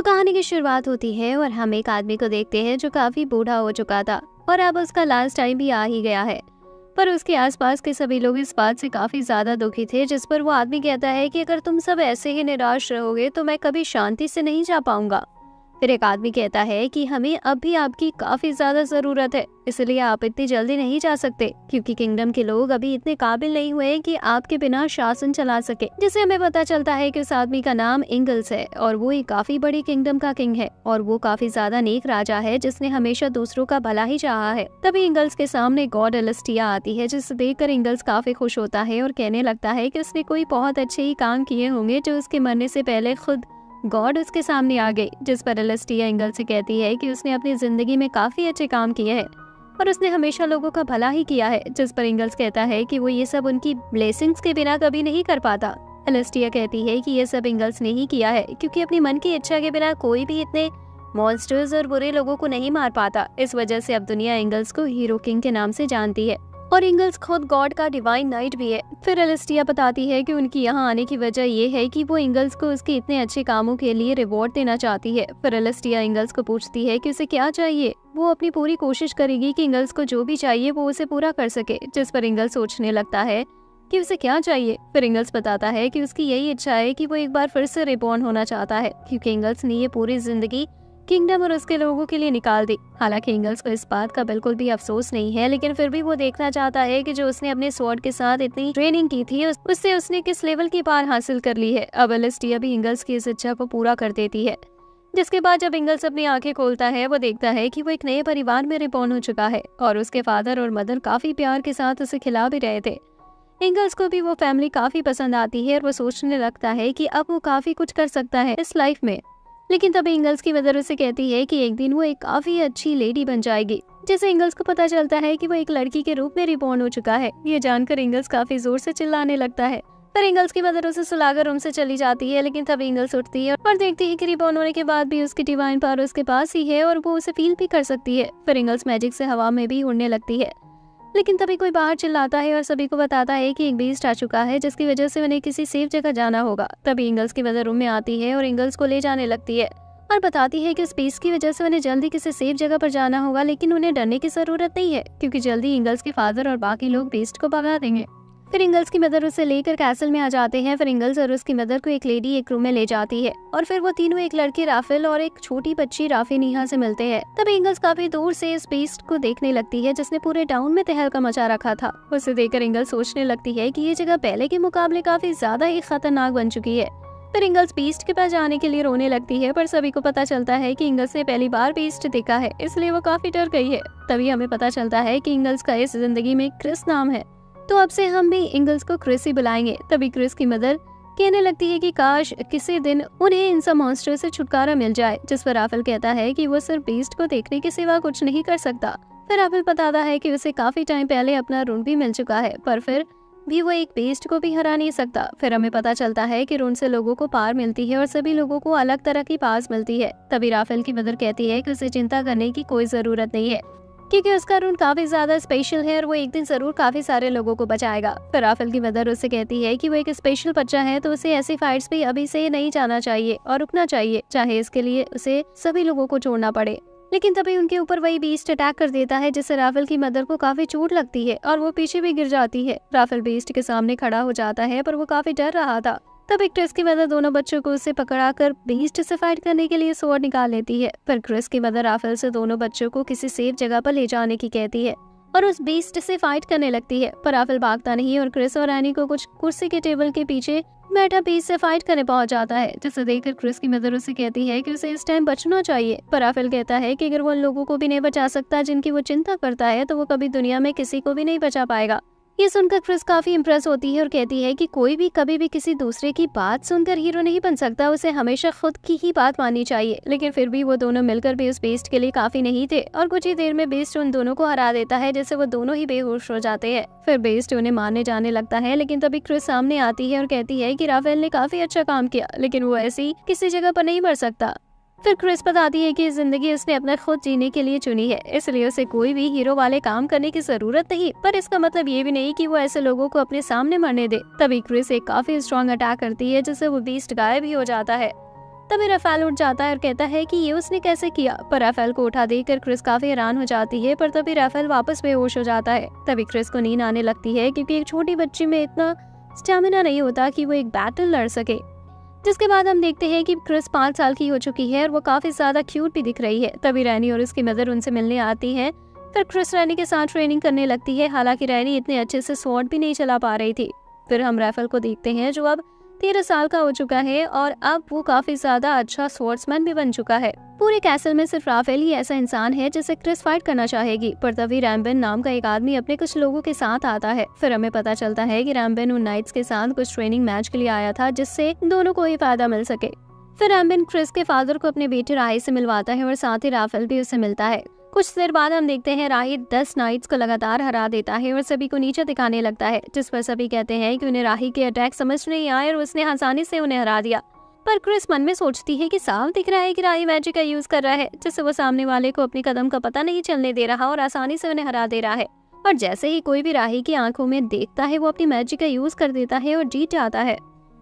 तो कहानी की शुरुआत होती है और हम एक आदमी को देखते हैं जो काफी बूढ़ा हो चुका था और अब उसका लास्ट टाइम भी आ ही गया है। पर उसके आसपास के सभी लोग इस बात से काफी ज्यादा दुखी थे, जिस पर वो आदमी कहता है कि अगर तुम सब ऐसे ही निराश रहोगे तो मैं कभी शांति से नहीं जा पाऊंगा। फिर एक आदमी कहता है कि हमें अब भी आपकी काफी ज्यादा जरूरत है, इसलिए आप इतनी जल्दी नहीं जा सकते क्योंकि किंगडम के लोग अभी इतने काबिल नहीं हुए कि आपके बिना शासन चला सके। जिससे हमें पता चलता है कि उस आदमी का नाम इंगल्स है और वो एक काफी बड़ी किंगडम का किंग है और वो काफी ज्यादा नेक राजा है जिसने हमेशा दूसरों का भला ही चाहा है। तभी इंगल्स के सामने गॉड एलिस्टिया आती है, जिसे देखकर इंगल्स काफी खुश होता है और कहने लगता है कि उसने कोई बहुत अच्छे ही काम किए होंगे जो उसके मरने से पहले खुद गॉड उसके सामने आ गई। जिस पर एलिस्टिया इंगल्स से कहती है कि उसने अपनी जिंदगी में काफी अच्छे काम किए हैं और उसने हमेशा लोगों का भला ही किया है। जिस पर इंगल्स कहता है कि वो ये सब उनकी ब्लेसिंग्स के बिना कभी नहीं कर पाता। एलिस्टिया कहती है कि ये सब इंगल्स ने ही किया है क्योंकि अपनी मन की इच्छा के बिना कोई भी इतने मॉन्स्टर्स और बुरे लोगों को नहीं मार पाता। इस वजह से अब दुनिया इंगल्स को हीरो किंग के नाम से जानती है और इंगल्स खुद गॉड का डिवाइन नाइट भी है। फिर एलिस्टिया बताती है कि उनकी यहाँ आने की वजह ये है कि वो इंगल्स को उसके इतने अच्छे कामों के लिए रिवॉर्ड देना चाहती है। फिर एलिस्टिया इंगल्स को पूछती है कि उसे क्या चाहिए। वो अपनी पूरी कोशिश करेगी कि इंगल्स को जो भी चाहिए वो उसे पूरा कर सके। जिस पर इंगल्स सोचने लगता है कि उसे क्या चाहिए। फिर इंगल्स बताता है कि उसकी यही इच्छा है कि वो एक बार फिर से रिबॉर्न होना चाहता है क्योंकि इंगल्स ने ये पूरी जिंदगी किंगडम और उसके लोगों के लिए निकाल दी। हालांकि इंगल्स को इस बात का बिल्कुल भी अफसोस नहीं है, लेकिन फिर भी वो देखना चाहता है कि जो उसने अपने स्वॉर्ड के साथ इतनी ट्रेनिंग की थी उससे उसने किस लेवल की पार हासिल कर ली है। अब एलिस्टिया भी इंगल्स की इस इच्छा को पूरा कर देती है। जिसके बाद जब इंगल्स अपनी आंखें खोलता है वो देखता है कि वो एक नए परिवार में रिबॉर्न हो चुका है और उसके फादर और मदर काफी प्यार के साथ उसे खिला भी रहे थे। इंगल्स को भी वो फैमिली काफी पसंद आती है और वो सोचने लगता है कि अब वो काफी कुछ कर सकता है इस लाइफ में। लेकिन तभी इंगल्स की मदर उसे कहती है कि एक दिन वो एक काफी अच्छी लेडी बन जाएगी। जिससे इंगल्स को पता चलता है कि वो एक लड़की के रूप में रिबॉर्न हो चुका है। ये जानकर इंगल्स काफी जोर से चिल्लाने लगता है। पर इंगल्स की मदर उसे सुलाकर रूम से चली जाती है, लेकिन तभी इंगल्स उठती है और देखती है कि रिबॉर्न होने के बाद भी उसकी डिवाइन पावर उसके पास ही है और वो उसे फील भी कर सकती है। फिर इंगल्स मैजिक से हवा में भी उड़ने लगती है, लेकिन तभी कोई बाहर चिल्लाता है और सभी को बताता है कि एक बीस्ट आ चुका है जिसकी वजह से उन्हें किसी सेफ जगह जाना होगा। तभी इंगल्स की मदर रूम में आती है और इंगल्स को ले जाने लगती है और बताती है कि इस बीस्ट की वजह से उन्हें जल्दी किसी सेफ जगह पर जाना होगा, लेकिन उन्हें डरने की जरूरत नहीं है क्योंकि जल्दी इंगल्स के फादर और बाकी लोग बीस्ट को भगा देंगे। फिर इंगल्स की मदर उसे लेकर कैसल में आ जाते हैं। फिर इंगल्स और उसकी मदर को एक लेडी एक रूम में ले जाती है और फिर वो तीनों एक लड़के राफेल और एक छोटी बच्ची राफिनीहा से मिलते हैं। तभी इंगल्स काफी दूर से इस बीस्ट को देखने लगती है जिसने पूरे टाउन में तहलका मचा रखा था। उसे देखकर इंगल्स सोचने लगती है कि ये जगह पहले के मुकाबले काफी ज्यादा ही खतरनाक बन चुकी है। फिर इंगल्स बीस्ट के पास जाने के लिए रोने लगती है, पर सभी को पता चलता है कि इंगल्स ने पहली बार बीस्ट देखा है, इसलिए वो काफी डर गई है। तभी हमें पता चलता है कि इंगल्स का इस जिंदगी में क्रिस नाम है, तो अब से हम भी इंगल्स को क्रिस ही बुलाएंगे। तभी क्रिस की मदर कहने लगती है कि काश किसी दिन उन्हें इन सब मॉन्स्टर से छुटकारा मिल जाए। जिस पर राफेल कहता है कि वो सिर्फ बीस्ट को देखने के सिवा कुछ नहीं कर सकता। फिर राफेल बताता है कि उसे काफी टाइम पहले अपना रून भी मिल चुका है, पर फिर भी वो एक बीस्ट को भी हरा नहीं सकता। फिर हमें पता चलता है कि रून से लोगों को पार मिलती है और सभी लोगों को अलग तरह की पास मिलती है। तभी राफेल की मदर कहती है कि उसे चिंता करने की कोई जरूरत नहीं है क्योंकि उसका रून काफी ज्यादा स्पेशल है और वो एक दिन जरूर काफी सारे लोगों को बचाएगा। फिर राफेल की मदर उससे कहती है कि वो एक स्पेशल बच्चा है, तो उसे ऐसी फाइट्स भी अभी से नहीं जाना चाहिए और रुकना चाहिए, चाहे इसके लिए उसे सभी लोगों को छोड़ना पड़े। लेकिन तभी उनके ऊपर वही बीस्ट अटैक कर देता है, जिससे राफेल की मदर को काफी चोट लगती है और वो पीछे भी गिर जाती है। राफेल बीस्ट के सामने खड़ा हो जाता है, पर वो काफी डर रहा था। तब एक क्रिस की मदर दोनों बच्चों को उससे पकड़ाकर बीस्ट से फाइट करने के लिए स्वॉर्ड निकाल लेती है। फिर क्रिस की मदर राफेल से दोनों बच्चों को किसी सेफ जगह पर ले जाने की कहती है और उस बीस्ट से फाइट करने लगती है, पर राफेल भागता नहीं और क्रिस और एनी को कुछ कुर्सी के टेबल के पीछे बैठा बीस्ट से फाइट करने पहुंच जाता है। जिसे देखकर क्रिस की मदर उसे कहती है कि उसे इस टाइम बचना चाहिए, पर राफेल कहता है कि अगर वो उन लोगों को भी नहीं बचा सकता जिनकी वो चिंता करता है, तो वो कभी दुनिया में किसी को भी नहीं बचा पाएगा। ये सुनकर क्रिस काफी इम्प्रेस होती है और कहती है कि कोई भी कभी भी किसी दूसरे की बात सुनकर हीरो नहीं बन सकता, उसे हमेशा खुद की ही बात माननी चाहिए। लेकिन फिर भी वो दोनों मिलकर भी उस बेस्ट के लिए काफी नहीं थे और कुछ ही देर में बेस्ट उन दोनों को हरा देता है, जिससे वो दोनों ही बेहोश हो जाते हैं। फिर बेस्ट उन्हें मारने जाने लगता है, लेकिन तभी क्रिस सामने आती है और कहती है कि राफेल ने काफी अच्छा काम किया, लेकिन वो ऐसी किसी जगह पर नहीं मर सकता। फिर क्रिस बताती है कि जिंदगी उसने अपना खुद जीने के लिए चुनी है, इसलिए उसे कोई भी हीरो वाले काम करने की जरूरत नहीं, पर इसका मतलब ये भी नहीं कि वो ऐसे लोगों को अपने सामने मरने दे। तभी क्रिस एक काफी स्ट्रॉन्ग अटैक करती है, जिससे वो बीस्ट गायब भी हो जाता है। तभी राफेल उठ जाता है और कहता है कि ये उसने कैसे किया, पर राफेल को उठा देकर क्रिस काफी हैरान हो जाती है। पर तभी राफेल वापस बेहोश हो जाता है। तभी क्रिस को नींद आने लगती है क्योंकि एक छोटी बच्ची में इतना स्टेमिना नहीं होता कि वो एक बैटल लड़ सके। जिसके बाद हम देखते हैं कि क्रिस 5 साल की हो चुकी है और वो काफी ज्यादा क्यूट भी दिख रही है। तभी रैनी और उसकी मदर उनसे मिलने आती है। फिर क्रिस रैनी के साथ ट्रेनिंग करने लगती है। हालांकि रैनी इतने अच्छे से स्वॉर्ड भी नहीं चला पा रही थी। फिर हम राफेल को देखते हैं जो अब 13 साल का हो चुका है और अब वो काफी ज्यादा अच्छा स्वॉर्ड्समैन भी बन चुका है। पूरे कैसल में सिर्फ राफेल ही ऐसा इंसान है जिसे क्रिस फाइट करना चाहेगी। पर तभी रैम्बिन नाम का एक आदमी अपने कुछ लोगों के साथ आता है। फिर हमें पता चलता है कि रैम्बिन उन नाइट्स के साथ कुछ ट्रेनिंग मैच के लिए आया था जिससे दोनों को ही फायदा मिल सके। फिर रैम्बिन क्रिस के फादर को अपने बेटे राही से मिलवाता है और साथ ही राफेल भी उससे मिलता है। कुछ देर बाद हम देखते हैं राही 10 नाइट्स को लगातार हरा देता है और सभी को नीचे दिखाने लगता है, जिस पर सभी कहते हैं कि उन्हें राही के अटैक समझ नहीं आए और उसने आसानी से उन्हें हरा दिया। पर क्रिस मन में सोचती है कि साफ दिख रहा है कि राही मैजिक का यूज कर रहा है, जिससे वो सामने वाले को अपने कदम का पता नहीं चलने दे रहा और आसानी से उन्हें हरा दे रहा है। और जैसे ही कोई भी राही की आंखों में देखता है वो अपनी मैजिक का यूज कर देता है और जीत जाता है।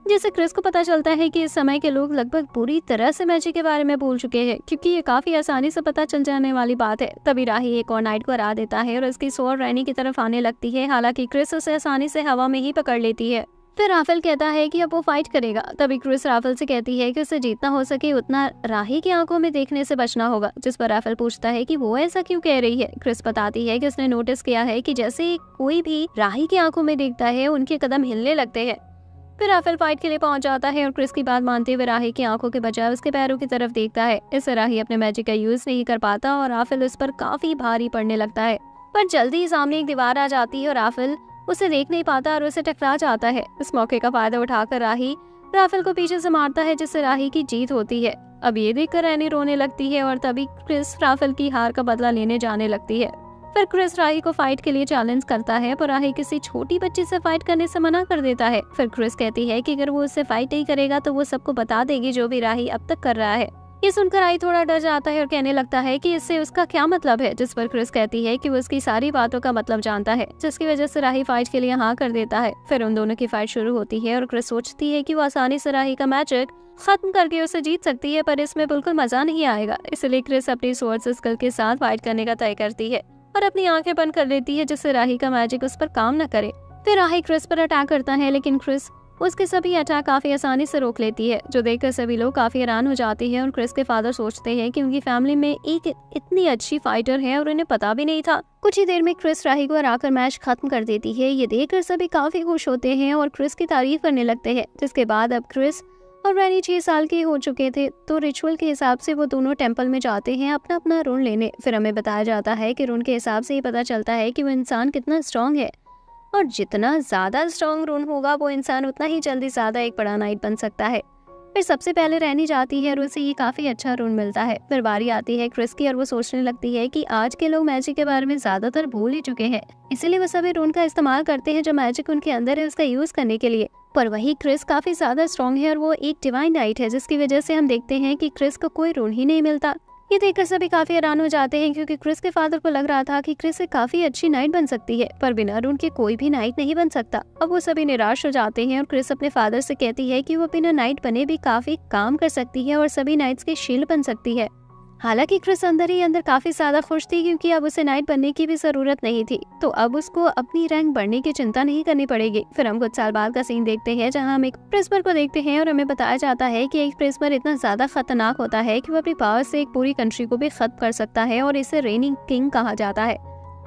जिससे क्रिस को पता चलता है कि इस समय के लोग लगभग पूरी तरह से मैजिक के बारे में भूल चुके हैं, क्योंकि ये काफी आसानी से पता चल जाने वाली बात है। तभी राही एक और नाइट को हरा देता है और उसकी स्वॉर्ड रैनी की तरफ आने लगती है। हालांकि क्रिस उसे आसानी से हवा में ही पकड़ लेती है। फिर राफेल कहता है कि अब वो फाइट करेगा। तभी क्रिस राफेल से कहती है कि उसे जितना हो सके उतना राही की आंखों में देखने से बचना होगा। जिस पर राफेल पूछता है कि वो ऐसा क्यों कह रही है। क्रिस बताती है कि उसने नोटिस किया है कि जैसे कोई भी राही की आंखों में देखता है उनके कदम हिलने लगते हैं। फिर राफेल फाइट के लिए पहुंच जाता है और क्रिस की बात मानते हुए राही की आंखों के बजाय उसके पैरों की तरफ देखता है। इससे राही अपने मैजिक का यूज नहीं कर पाता और राफेल उस पर काफी भारी पड़ने लगता है। पर जल्दी ही सामने एक दीवार आ जाती है और राफेल उसे देख नहीं पाता और उसे टकरा जाता है। इस मौके का फायदा उठाकर राही राफेल को पीछे से मारता है, जिससे राही की जीत होती है। अब ये देखकर रैनी रोने लगती है और तभी क्रिस राफेल की हार का बदला लेने जाने लगती है। फिर क्रिस राही को फाइट के लिए चैलेंज करता है, पर राही किसी छोटी बच्ची से फाइट करने से मना कर देता है। फिर क्रिस कहती है कि अगर वो उससे फाइट नहीं करेगा तो वो सबको बता देगी जो भी राही अब तक कर रहा है। ये सुनकर राही थोड़ा डर जाता है और कहने लगता है कि इससे उसका क्या मतलब है। जिस पर क्रिस कहती है कि वो उसकी सारी बातों का मतलब जानता है, जिसकी वजह से राही फाइट के लिए हाँ कर देता है। फिर उन दोनों की फाइट शुरू होती है और क्रिस सोचती है कि वो आसानी से राही का मैजिक खत्म करके उसे जीत सकती है, पर इसमें बिल्कुल मजा नहीं आएगा। इसलिए क्रिस अपनी स्वॉर्ड स्किल के साथ फाइट करने का तय करती है और अपनी आंखें बंद कर लेती है, जिससे राही का मैजिक उस पर काम न करे। फिर राही क्रिस पर अटैक करता है, लेकिन क्रिस उसके सभी अटैक काफी आसानी से रोक लेती है, जो देखकर सभी लोग काफी हैरान हो जाते हैं। और क्रिस के फादर सोचते हैं कि उनकी फैमिली में एक इतनी अच्छी फाइटर है और उन्हें पता भी नहीं था। कुछ ही देर में क्रिस राही को हराकर मैच खत्म कर देती है। ये देखकर सभी काफी खुश होते हैं और क्रिस की तारीफ करने लगते हैं। जिसके बाद अब क्रिस और रैनी 6 साल के हो चुके थे, तो रिचुअल के हिसाब से वो दोनों टेंपल में जाते हैं अपना अपना ऋण लेने। फिर हमें बताया जाता है कि ऋण के हिसाब से ही पता चलता है कि वो इंसान कितना स्ट्रांग है, और जितना ज्यादा स्ट्रांग ऋण होगा वो इंसान उतना ही जल्दी ज्यादा एक बड़ा नाइट बन सकता है। फिर सबसे पहले रैनी जाती है और उसे ये काफी अच्छा ऋण मिलता है। फिर बारी आती है क्रिस की और वो सोचने लगती है कि आज के लोग मैजिक के बारे में ज्यादातर भूल ही चुके हैं, इसीलिए वो सभी ऋण का इस्तेमाल करते हैं जो मैजिक उनके अंदर है उसका यूज करने के लिए। पर वही क्रिस काफी ज्यादा स्ट्रांग है और वो एक डिवाइन नाइट है, जिसकी वजह से हम देखते हैं कि क्रिस को कोई ऋण ही नहीं मिलता। ये देखकर सभी काफी हैरान हो जाते हैं, क्योंकि क्रिस के फादर को लग रहा था कि क्रिस एक काफी अच्छी नाइट बन सकती है, पर बिना ऋण के कोई भी नाइट नहीं बन सकता। अब वो सभी निराश हो जाते हैं और क्रिस अपने फादर से कहती है कि वो बिना नाइट बने भी काफी काम कर सकती है और सभी नाइट्स की शील्ड बन सकती है। हालांकि क्रिस अंदर ही अंदर काफी ज्यादा खुश थी, क्योंकि अब उसे नाइट बनने की भी जरूरत नहीं थी, तो अब उसको अपनी रैंक बढ़ने की चिंता नहीं करनी पड़ेगी। फिर हम कुछ साल बाद का सीन देखते हैं, जहां हम एक प्रिजनर को देखते हैं और हमें बताया जाता है कि एक प्रिजनर इतना ज्यादा खतरनाक होता है कि वो अपनी पावर से एक पूरी कंट्री को भी खत्म कर सकता है, और इसे रेनिंग किंग कहा जाता है।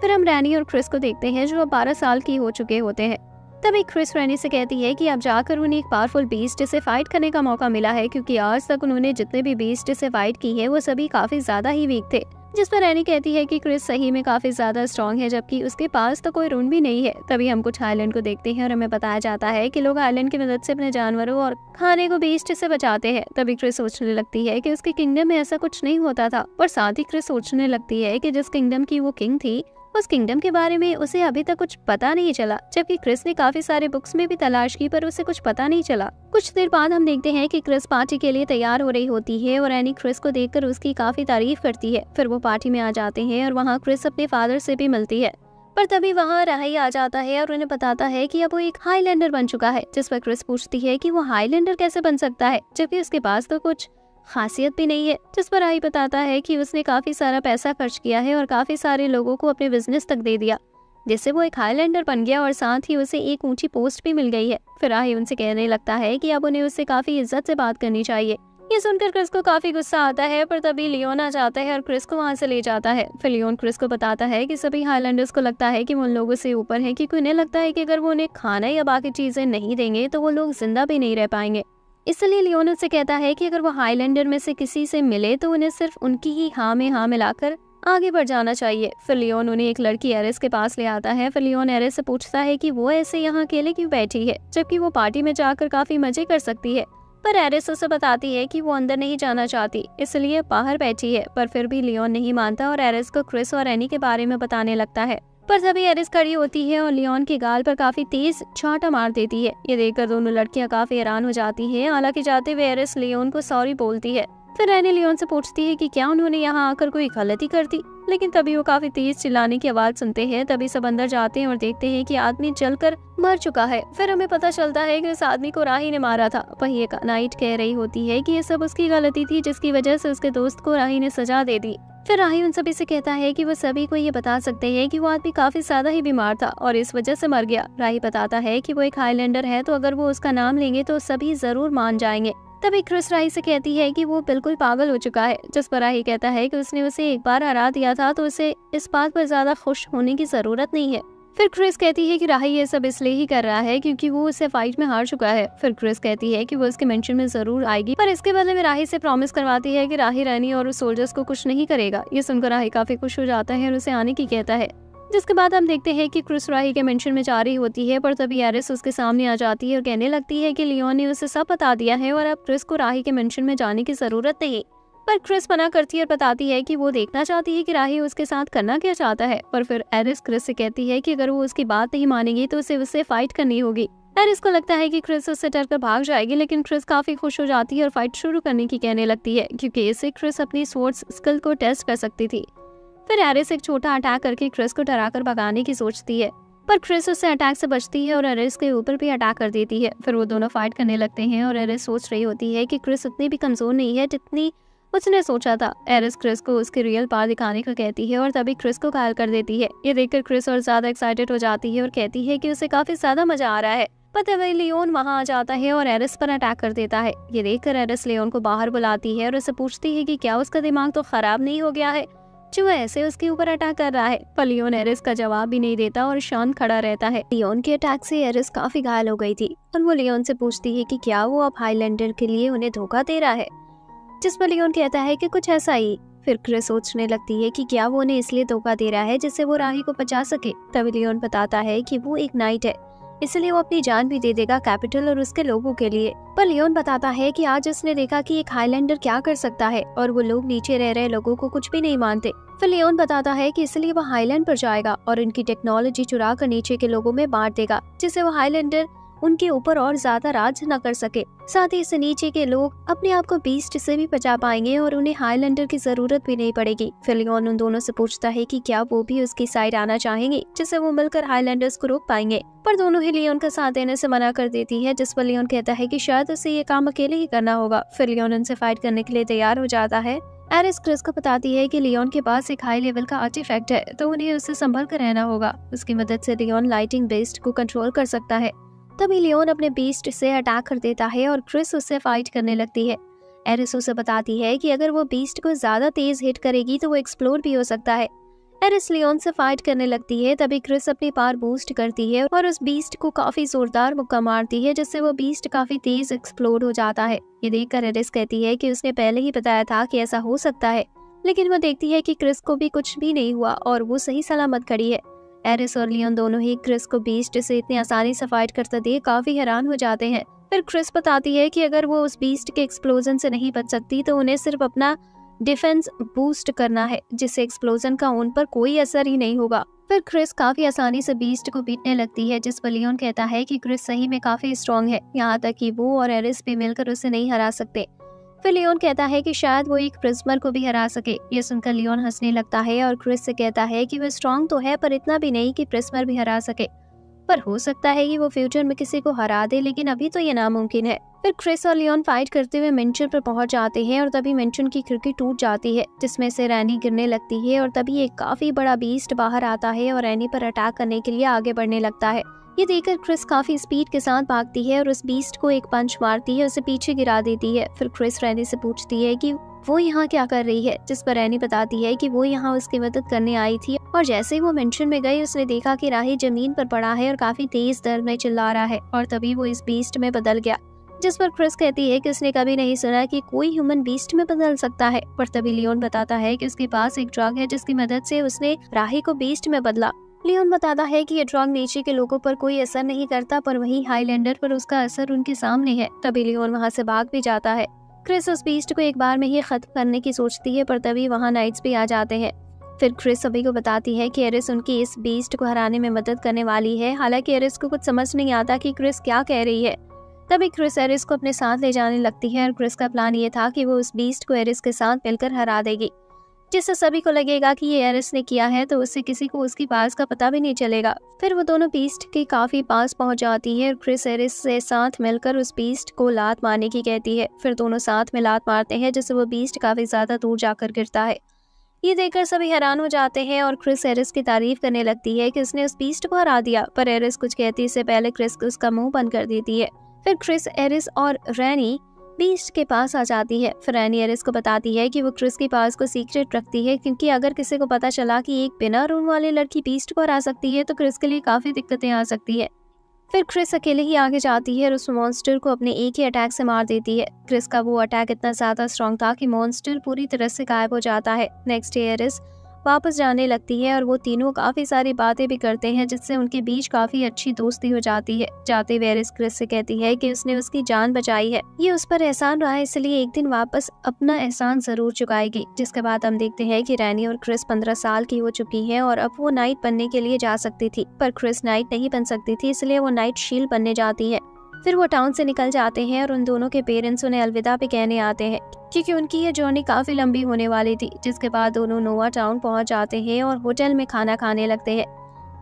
फिर हम रैनी और क्रिस को देखते हैं, जो अब 12 साल की हो चुके होते हैं। तभी क्रिस रैनी से कहती है कि अब जाकर उन्हें एक पावरफुल बीस्ट से फाइट करने का मौका मिला है, क्योंकि आज तक उन्होंने जितने भी बीस्ट से फाइट की है वो सभी काफी ज्यादा ही वीक थे। जिस पर रैनी कहती है कि क्रिस सही में काफी ज्यादा स्ट्रांग है, जबकि उसके पास तो कोई ऋण भी नहीं है। तभी हम कुछ आइलैंड को देखते हैं और हमें बताया जाता है कि लोग आइलैंड की मदद से अपने जानवरों और खाने को बीस्ट से बचाते हैं। तभी क्रिस सोचने लगती है कि उसके किंगडम में ऐसा कुछ नहीं होता था, और साथ ही क्रिस सोचने लगती है कि जिस किंगडम की वो किंग थी उस किंगडम के बारे में उसे अभी तक कुछ पता नहीं चला, जबकि क्रिस ने काफी सारे बुक्स में भी तलाश की पर उसे कुछ पता नहीं चला। कुछ देर बाद हम देखते हैं कि क्रिस पार्टी के लिए तैयार हो रही होती है और एनी क्रिस को देखकर उसकी काफी तारीफ करती है। फिर वो पार्टी में आ जाते हैं और वहाँ क्रिस अपने फादर से भी मिलती है, पर तभी वहाँ राही आ जाता है और उन्हें बताता है कि अब वो एक हाईलैंडर बन चुका है। जिस पर क्रिस पूछती है कि वो हाईलैंडर कैसे बन सकता है, जबकि उसके पास तो कुछ खासियत भी नहीं है। जिस पर राही बताता है कि उसने काफी सारा पैसा खर्च किया है और काफी सारे लोगों को अपने बिजनेस तक दे दिया, जिससे वो एक हाईलैंडर बन गया और साथ ही उसे एक ऊंची पोस्ट भी मिल गई है। फिर राही उनसे कहने लगता है कि अब उन्हें उससे काफी इज्जत से बात करनी चाहिए। ये सुनकर क्रिस को काफी गुस्सा आता है, पर तभी लियोन आ जाता है और क्रिस को वहां से ले जाता है। फिर लियोन क्रिस को बताता है कि सभी हाईलैंडर्स को लगता है कि वो उन लोगों से ऊपर है, क्योंकि उन्हें लगता है कि अगर वो उन्हें खाना या बाकी चीजें नहीं देंगे तो वो लोग जिंदा भी नहीं रह पाएंगे। इसलिए लियोन उससे कहता है कि अगर वो हाईलैंडर में से किसी से मिले तो उन्हें सिर्फ उनकी ही हाँ में हाँ मिलाकर आगे बढ़ जाना चाहिए। फिर लियोन उन्हें एक लड़की एरिस के पास ले आता है। फिर लियोन एरिस से पूछता है कि वो ऐसे यहाँ अकेले क्यों बैठी है, जबकि वो पार्टी में जाकर काफी मजे कर सकती है। पर एरिस उसे बताती है कि वो अंदर नहीं जाना चाहती, इसलिए बाहर बैठी है। पर फिर भी लियोन नहीं मानता और एरिस को क्रिस और एनी के बारे में बताने लगता है। पर तभी एरिस खड़ी होती है और लियोन के गाल पर काफी तेज चांटा मार देती है। ये देखकर दोनों लड़कियां काफी हैरान हो जाती हैं। हालांकि जाते हुए एरिस लियोन को सॉरी बोलती है। फिर एनी लियोन से पूछती है कि क्या उन्होंने यहाँ आकर कोई गलती कर दी, लेकिन तभी वो काफी तेज चिल्लाने की आवाज सुनते हैं। तभी सब अंदर जाते हैं और देखते हैं कि आदमी जलकर मर चुका है। फिर हमें पता चलता है कि उस आदमी को राही ने मारा था। वही एक नाइट कह रही होती है कि ये सब उसकी गलती थी, जिसकी वजह से उसके दोस्त को राही ने सजा दे दी। फिर राही उन सभी से कहता है कि वो सभी को ये बता सकते हैं कि वो आदमी काफी ज्यादा ही बीमार था और इस वजह से मर गया। राही बताता है कि वो एक हाईलैंडर है, तो अगर वो उसका नाम लेंगे तो सभी जरूर मान जाएंगे। तभी क्रिस राही से कहती है कि वो बिल्कुल पागल हो चुका है। जिस पर राही कहता है कि उसने उसे एक बार हरा दिया था, तो उसे इस बात पर ज्यादा खुश होने की जरूरत नहीं है। फिर क्रिस कहती है कि राही ये सब इसलिए ही कर रहा है क्योंकि वो उसे फाइट में हार चुका है। फिर क्रिस कहती है कि वो उसके मेंशन में जरूर आएगी, पर इसके बदले में राही से प्रॉमिस करवाती है कि राही रानी और उस सोल्जर्स को कुछ नहीं करेगा। ये सुनकर राही काफी खुश हो जाता है और उसे आने की कहता है। जिसके बाद हम देखते हैं कि क्रिस राही के मेंशन में जा रही होती है, पर तभी एरिस उसके सामने आ जाती है और कहने लगती है कि लियोन ने उसे सब बता दिया है और अब क्रिस को राही के मेंशन में जाने की जरूरत नहीं। पर क्रिस मना करती है और बताती है कि वो देखना चाहती है कि राही उसके साथ करना क्या चाहता है। पर फिर एरिस क्रिस से कहती है कि अगर वो उसकी बात नहीं मानेगी तो उसे उससे फाइट करनी होगी। एरिस को लगता है कि क्रिस उससे डरकर भाग जाएगी, लेकिन क्रिस काफी खुश हो जाती है और फाइट शुरू करने की कहने लगती है, क्योंकि इससे क्रिस अपनी स्वॉर्ड्स स्किल को टेस्ट कर सकती थी। फिर एरिस एक छोटा अटैक करके क्रिस को डराकर भगाने की सोचती है, पर क्रिस उससे अटैक से बचती है और एरिस के ऊपर भी अटैक कर देती है। फिर वो दोनों फाइट करने लगते हैं और एरिस सोच रही होती है कि क्रिस उतनी भी कमजोर नहीं है जितनी उसने सोचा था। एरिस क्रिस को उसके रियल पावर दिखाने को कहती है और तभी क्रिस को घायल कर देती है। ये देखकर क्रिस और ज्यादा एक्साइटेड हो जाती है और कहती है कि उसे काफी ज्यादा मजा आ रहा है। पर तभी लियोन वहां आ जाता है और एरिस पर अटैक कर देता है। ये देखकर एरिस लियोन को बाहर बुलाती है और उसे पूछती है कि क्या उसका दिमाग तो खराब नहीं हो गया है जो ऐसे उसके ऊपर अटैक कर रहा है। पर लियोन एरिस का जवाब भी नहीं देता और शांत खड़ा रहता है। लियोन के अटैक से एरिस काफी घायल हो गई थी और वो लियोन से पूछती है कि क्या वो अब हाईलैंडर के लिए उन्हें धोखा दे रहा है, जिस पर लियोन कहता है कि कुछ ऐसा ही। फिर क्रिस सोचने लगती है कि क्या वो उन्हें इसलिए धोखा दे रहा है जिससे वो राही को बचा सके। तभी लियोन बताता है कि वो एक नाइट है, इसलिए वो अपनी जान भी दे देगा कैपिटल और उसके लोगों के लिए। पर लियोन बताता है कि आज उसने देखा कि एक हाईलैंडर क्या कर सकता है और वो लोग नीचे रह रहे लोगों को कुछ भी नहीं मानते। फिर लियोन बताता है कि इसलिए वो हाईलैंड पर जाएगा और इनकी टेक्नोलॉजी चुरा कर नीचे के लोगों में बांट देगा, जिससे वो हाईलैंडर उनके ऊपर और ज्यादा राज न कर सके। साथ ही इससे नीचे के लोग अपने आप को बीस्ट से भी बचा पाएंगे और उन्हें हाईलैंडर की जरूरत भी नहीं पड़ेगी। फिर लियोन उन दोनों से पूछता है कि क्या वो भी उसकी साइड आना चाहेंगे, जिससे वो मिलकर हाईलैंडर्स को रोक पाएंगे। पर दोनों ही लियोन का साथ देने से मना कर देती है, जिस पर लियोन कहता है कि शायद उसे ये काम अकेले ही करना होगा। फिर लियोन उनसे फाइट करने के लिए तैयार हो जाता है। एरिस क्रिस को बताती है कि लियोन के पास एक हाई लेवल का आर्टिफैक्ट है, तो उन्हें उससे संभल कर रहना होगा। उसकी मदद से लियोन लाइटिंग बेस्ट को कंट्रोल कर सकता है। तभी लियोन अपने बीस्ट से अटैक कर देता है और क्रिस उससे फाइट करने लगती है। एरिस उसे बताती है कि अगर वो बीस्ट को ज्यादा तेज हिट करेगी तो वो एक्सप्लोड भी हो सकता है। एरिस लियोन से फाइट करने लगती है। तभी क्रिस अपनी पावर बूस्ट करती है और उस बीस्ट को काफी जोरदार मुक्का मारती है, जिससे वो बीस्ट काफी तेज एक्सप्लोड हो जाता है। ये देखकर एरिस कहती है कि उसने पहले ही बताया था कि ऐसा हो सकता है, लेकिन वो देखती है कि क्रिस को भी कुछ भी नहीं हुआ और वो सही सलामत खड़ी है। एरिस और लियोन दोनों ही क्रिस को बीस्ट से इतनी आसानी से फाइट करते देख काफी हैरान हो जाते हैं। फिर क्रिस बताती है कि अगर वो उस बीस्ट के एक्सप्लोजन से नहीं बच सकती तो उन्हें सिर्फ अपना डिफेंस बूस्ट करना है, जिससे एक्सप्लोजन का उन पर कोई असर ही नहीं होगा। फिर क्रिस काफी आसानी से बीस्ट को पीटने लगती है, जिस पर लियोन कहता है कि क्रिस सही में काफी स्ट्रॉन्ग है, यहाँ तक कि वो और एरिस भी मिलकर उसे नहीं हरा सकते। फिर लियोन कहता है कि शायद वो एक प्रिज्मर को भी हरा सके। ये सुनकर लियोन हंसने लगता है और क्रिस से कहता है कि वो स्ट्रॉन्ग तो है पर इतना भी नहीं कि प्रिज्मर भी हरा सके। पर हो सकता है कि वो फ्यूचर में किसी को हरा दे, लेकिन अभी तो ये नामुमकिन है। फिर क्रिस और लियोन फाइट करते हुए मेंशन पर पहुंच जाते हैं और तभी मेंशन की खिड़की टूट जाती है, जिसमें से रैनी गिरने लगती है और तभी एक काफी बड़ा बीस्ट बाहर आता है और रैनी पर अटैक करने के लिए आगे बढ़ने लगता है। ये देखकर क्रिस काफी स्पीड के साथ भागती है और उस बीस्ट को एक पंच मारती है, उसे पीछे गिरा देती है। फिर क्रिस रैनी से पूछती है कि वो यहाँ क्या कर रही है, जिस पर रैनी बताती है कि वो यहाँ उसकी मदद करने आई थी और जैसे ही वो मेंशन में गई उसने देखा कि राही जमीन पर पड़ा है और काफी तेज दर्द में चिल्ला रहा है और तभी वो इस बीस्ट में बदल गया। जिस पर क्रिस कहती है कि उसने कभी नहीं सुना कि कोई ह्यूमन बीस्ट में बदल सकता है। पर तभी लियोन बताता है कि उसके पास एक ड्रग है जिसकी मदद से उसने राही को बीस्ट में बदला। लियोन बताता है कि ये ड्रग नीचे के लोगों पर कोई असर नहीं करता, पर वहीं हाईलैंडर पर उसका असर उनके सामने है। तभी लियोन वहाँ से भाग भी जाता है। क्रिस उस बीस्ट को एक बार में ही खत्म करने की सोचती है, पर तभी वहाँ नाइट्स भी आ जाते हैं। फिर क्रिस सभी को बताती है कि एरिस उनकी इस बीस्ट को हराने में मदद करने वाली है। हालांकि एरिस को कुछ समझ नहीं आता कि क्रिस क्या कह रही है। तभी क्रिस एरिस को अपने साथ ले जाने लगती है और क्रिस का प्लान ये था कि वो उस बीस्ट को एरिस के साथ मिलकर हरा देगी, जिससे सभी को लगेगा कि ये एरिस ने किया है, तो उससे किसी को उसकी पास का पता भी नहीं चलेगा। फिर वो दोनों बीस्ट के काफी पास पहुंच जाती है और क्रिस एरिस से साथ मिलकर उस बीस्ट को लात मारने की कहती है। फिर दोनों साथ में लात मारते हैं, जिससे वो बीस्ट काफी ज्यादा दूर जाकर गिरता है। ये देखकर सभी हैरान हो जाते हैं और क्रिस एरिस की तारीफ करने लगती है कि उसने उस बीस्ट को हरा दिया, पर एरिस कुछ कहती से पहले क्रिस उसका मुंह बंद कर देती है। फिर क्रिस एरिस और रैनी बीस्ट के पास आ जाती है। फिर रैनी एरिस को बताती है कि वो क्रिस के पास को सीक्रेट रखती है, क्योंकि अगर किसी को पता चला कि एक बिना रूम वाली लड़की बीस्ट को हरा सकती है तो क्रिस के लिए काफी दिक्कतें आ सकती है। फिर क्रिस अकेले ही आगे जाती है और उस मॉन्स्टर को अपने एक ही अटैक से मार देती है। क्रिस का वो अटैक इतना ज्यादा स्ट्रॉन्ग था कि मॉन्स्टर पूरी तरह से गायब हो जाता है। नेक्स्ट डे एरिस वापस जाने लगती है और वो तीनों काफी सारी बातें भी करते हैं, जिससे उनके बीच काफी अच्छी दोस्ती हो जाती है। जाते हुए एरिस क्रिस से कहती है कि उसने उसकी जान बचाई है, ये उस पर एहसान रहा है, इसलिए एक दिन वापस अपना एहसान जरूर चुकाएगी। जिसके बाद हम देखते हैं कि रैनी और क्रिस 15 साल की हो चुकी है और अब वो नाइट बनने के लिए जा सकती थी, पर क्रिस नाइट नहीं बन सकती थी, इसलिए वो नाइट शील्ड बनने जाती है। फिर वो टाउन से निकल जाते हैं और उन दोनों के पेरेंट्स उन्हें अलविदा भी कहने आते हैं, क्योंकि उनकी ये जर्नी काफी लंबी होने वाली थी। जिसके बाद दोनों नोवा टाउन पहुंच जाते हैं और होटल में खाना खाने लगते हैं।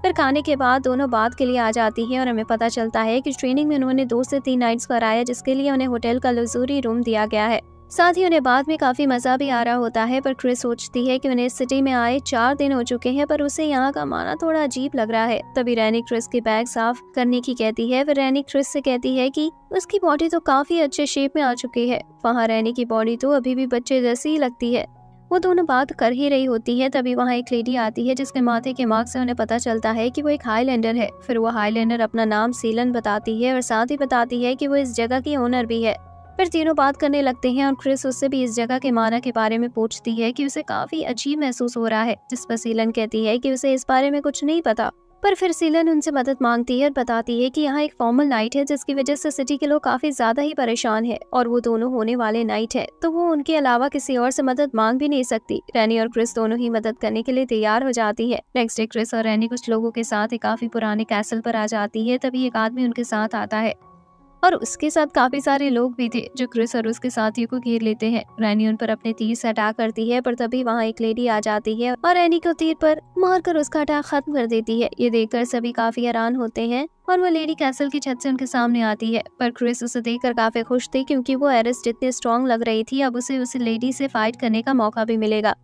फिर खाने के बाद दोनों बात के लिए आ जाती हैं और हमें पता चलता है कि ट्रेनिंग में उन्होंने 2 से 3 नाइट्स कराया, जिसके लिए उन्हें होटल का लग्जरी रूम दिया गया है। साथ ही उन्हें बाद में काफी मजा भी आ रहा होता है। पर क्रिस सोचती है कि उन्हें इस सिटी में आए 4 दिन हो चुके हैं, पर उसे यहाँ का माना थोड़ा अजीब लग रहा है। तभी रैनी क्रिस के बैग साफ करने की कहती है। फिर रैनी क्रिस से कहती है कि उसकी बॉडी तो काफी अच्छे शेप में आ चुकी है। वहाँ रैनी की बॉडी तो अभी भी बच्चे जैसी ही लगती है। वो दोनों बात कर ही रही होती है, तभी वहाँ एक लेडी आती है जिसके माथे के मार्क से उन्हें पता चलता है कि वो एक हाईलैंडर है। फिर वो हाईलैंडर अपना नाम सीलन बताती है और साथ ही बताती है कि वो इस जगह की ओनर भी है। फिर तीनों बात करने लगते हैं और क्रिस उससे भी इस जगह के माना के बारे में पूछती है कि उसे काफी अजीब महसूस हो रहा है, जिस पर सीलन कहती है कि उसे इस बारे में कुछ नहीं पता। पर फिर सीलन उनसे मदद मांगती है और बताती है कि यहाँ एक फॉर्मल नाइट है, जिसकी वजह से सिटी के लोग काफी ज्यादा ही परेशान है और वो दोनों होने वाले नाइट है, तो वो उनके अलावा किसी और से मदद मांग भी नहीं सकती। रैनी और क्रिस दोनों ही मदद करने के लिए तैयार हो जाती है। नेक्स्ट डे क्रिस और रैनी कुछ लोगों के साथ एक काफी पुराने कैसल पर आ जाती है। तभी एक आदमी उनके साथ आता है और उसके साथ काफी सारे लोग भी थे, जो क्रिस और उसके साथियों को घेर लेते हैं। रैनी उन पर अपने तीर से अटैक करती है, पर तभी वहाँ एक लेडी आ जाती है और रैनी को तीर पर मारकर उसका अटैक खत्म कर देती है। ये देखकर सभी काफी हैरान होते हैं और वो लेडी कैसल की छत से उनके सामने आती है। पर क्रिस उसे देखकर काफी खुश थी, क्योंकि वो एरिस जितनी स्ट्रॉन्ग लग रही थी, अब उसे उस लेडी से फाइट करने का मौका भी मिलेगा।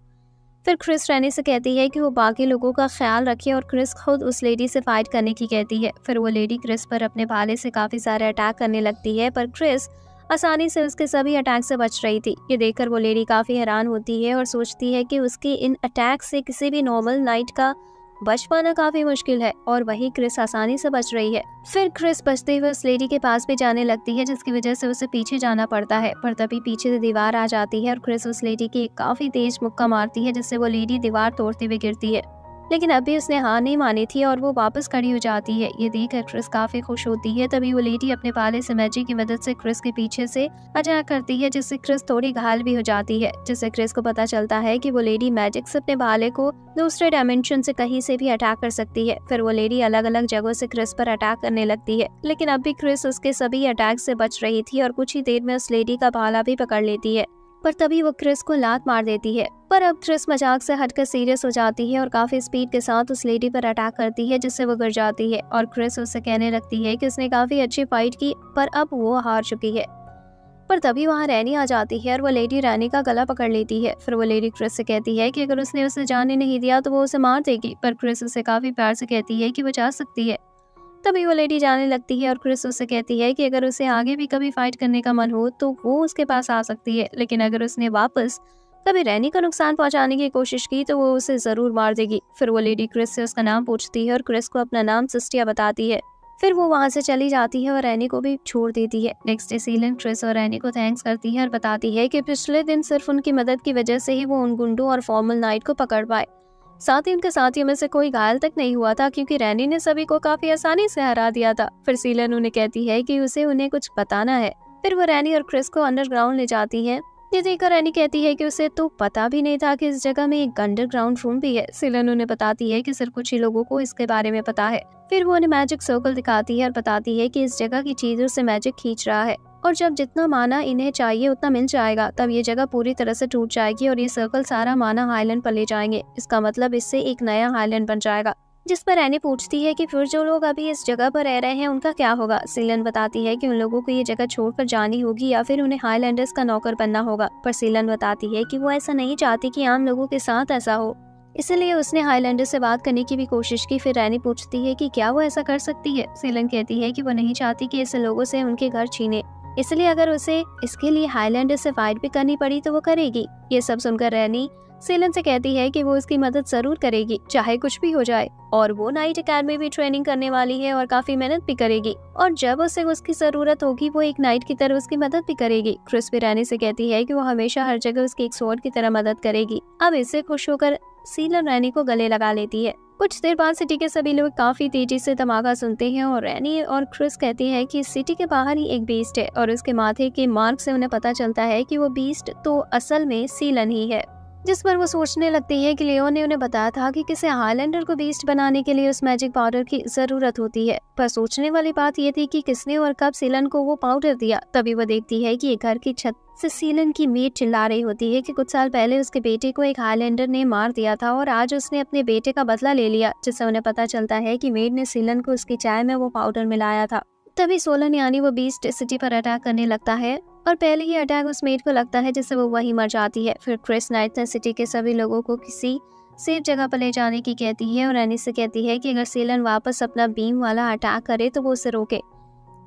फिर क्रिस रैनी से कहती है कि वो बाकी लोगों का ख्याल रखे और क्रिस खुद उस लेडी से फाइट करने की कहती है। फिर वो लेडी क्रिस पर अपने भाले से काफी सारे अटैक करने लगती है, पर क्रिस आसानी से उसके सभी अटैक से बच रही थी। ये देखकर वो लेडी काफी हैरान होती है और सोचती है कि उसके इन अटैक से किसी भी नॉर्मल नाइट का बच पाना काफी मुश्किल है, और वही क्रिस आसानी से बच रही है। फिर क्रिस बचते हुए उस लेडी के पास भी जाने लगती है, जिसकी वजह से उसे पीछे जाना पड़ता है। पर तभी पीछे से दीवार आ जाती है और क्रिस उस लेडी की एक काफी तेज मुक्का मारती है, जिससे वो लेडी दीवार तोड़ते हुए गिरती है। लेकिन अभी उसने हार नहीं मानी थी और वो वापस खड़ी हो जाती है। ये देखकर क्रिस काफी खुश होती है। तभी वो लेडी अपने भाले से मैजिक की मदद से क्रिस के पीछे से अटैक करती है, जिससे क्रिस थोड़ी घायल भी हो जाती है। जिससे क्रिस को पता चलता है कि वो लेडी मैजिक से अपने भाले को दूसरे डायमेंशन से कहीं से भी अटैक कर सकती है। फिर वो लेडी अलग अलग जगहों से क्रिस पर अटैक करने लगती है, लेकिन अब भी क्रिस उसके सभी अटैक से बच रही थी और कुछ ही देर में उस लेडी का भाला भी पकड़ लेती है। पर तभी वो क्रिस को लात मार देती है। पर अब क्रिस मजाक से हटकर सीरियस हो जाती है और काफी स्पीड के साथ उस लेडी पर अटैक करती है, जिससे वो गिर जाती है। और क्रिस उससे कहने लगती है कि उसने काफी अच्छी फाइट की, पर अब वो हार चुकी है। पर तभी वहाँ रैनी आ जाती है और वो लेडी रैनी का गला पकड़ लेती है। फिर वो लेडी क्रिस से कहती है कि अगर उसने उसे जाने नहीं दिया तो वो उसे मार देगी, पर क्रिस उसे काफी प्यार से कहती है कि वो जा सकती है। तभी वो लेडी जाने लगती है और क्रिस उससे कहती है कि अगर उसे आगे भी कभी फाइट करने का मन हो तो वो उसके पास आ सकती है, लेकिन अगर उसने वापस कभी रैनी को नुकसान पहुंचाने की कोशिश की तो वो उसे जरूर मार देगी। फिर वो लेडी क्रिस से उसका नाम पूछती है और क्रिस को अपना नाम सिस्टिया बताती है। फिर वो वहाँ से चली जाती है और रैनी को भी छोड़ देती है। नेक्स्ट डे सीलन क्रिस और रैनी को थैंक्स करती है और बताती है कि पिछले दिन सिर्फ उनकी मदद की वजह से ही वो उन गुंडों और फॉर्मल नाइट को पकड़ पाए। साथ ही उनके साथियों में से कोई घायल तक नहीं हुआ था, क्योंकि रैनी ने सभी को काफी आसानी से हरा दिया था। फिर सीलन उन्हें कहती है कि उसे उन्हें कुछ बताना है। फिर वो रैनी और क्रिस को अंडरग्राउंड ले जाती है। ये देखकर रैनी कहती है कि उसे तो पता भी नहीं था कि इस जगह में एक अंडरग्राउंड रूम भी है। सीलन उन्हें बताती है कि सिर्फ कुछ ही लोगों को इसके बारे में पता है। फिर वो उन्हें मैजिक सर्कल दिखाती है और बताती है कि इस जगह की चीजों से मैजिक खींच रहा है, और जब जितना माना इन्हें चाहिए उतना मिल जाएगा तब ये जगह पूरी तरह से टूट जाएगी और ये सर्कल सारा माना हाईलैंड पर ले जाएंगे। इसका मतलब इससे एक नया हाईलैंड बन जाएगा। जिस पर रैनी पूछती है कि फिर जो लोग अभी इस जगह पर रह रहे हैं उनका क्या होगा। सीलन बताती है कि उन लोगों को ये जगह छोड़कर जानी होगी या फिर उन्हें हाईलैंडर्स का नौकर बनना होगा। पर सीलन बताती है कि वो ऐसा नहीं चाहती कि आम लोगों के साथ ऐसा हो, इसलिए उसने हाईलैंडर से बात करने की भी कोशिश की। फिर रैनी पूछती है कि क्या वो ऐसा कर सकती है। सीलन कहती है कि वो नहीं चाहती कि ऐसे लोगों से उनके घर छीने, इसलिए अगर उसे इसके लिए हाईलैंडर से फाइट भी करनी पड़ी तो वो करेगी। ये सब सुनकर रैनी सीलन से कहती है कि वो उसकी मदद जरूर करेगी, चाहे कुछ भी हो जाए, और वो नाइट एकेडमी भी ट्रेनिंग करने वाली है और काफी मेहनत भी करेगी, और जब उसे उसकी जरूरत होगी वो एक नाइट की तरह उसकी मदद भी करेगी। क्रिस भी रैनी से कहती है कि वो हमेशा हर जगह उसकी एक स्वॉर्ड की तरह मदद करेगी। अब इससे खुश होकर सीलन रैनी को गले लगा लेती है। कुछ देर बाद सिटी के सभी लोग काफी तेजी से धमाका सुनते हैं और रैनी और क्रिस कहती है कि सिटी के बाहर ही एक बीस्ट है, और उसके माथे के मार्क से उन्हें पता चलता है कि वो बीस्ट तो असल में सीलन ही है। जिस पर वो सोचने लगती है कि लियोन ने उन्हें बताया था कि किसी हाईलैंडर को बीस्ट बनाने के लिए उस मैजिक पाउडर की जरूरत होती है। पर सोचने वाली बात ये थी कि किसने और कब सीलन को वो पाउडर दिया। तभी वो देखती है कि घर की छत से सीलन की मेड चिल्ला रही होती है कि कुछ साल पहले उसके बेटे को एक हाईलैंडर ने मार दिया था और आज उसने अपने बेटे का बदला ले लिया। जिससे उन्हें पता चलता है कि मेड ने सीलन को उसकी चाय में वो पाउडर मिलाया था। तभी सोलन यानी वो बीस्ट सिटी पर अटैक करने लगता है और पहले ही अटैक उस मेड को लगता है, जिससे वो वहीं मर जाती है। फिर क्रिस नाइट ने सिटी के सभी लोगों को किसी सेफ जगह पर ले जाने की कहती है और एनी से कहती है कि अगर सीलन वापस अपना बीम वाला अटैक करे तो वो उसे रोके।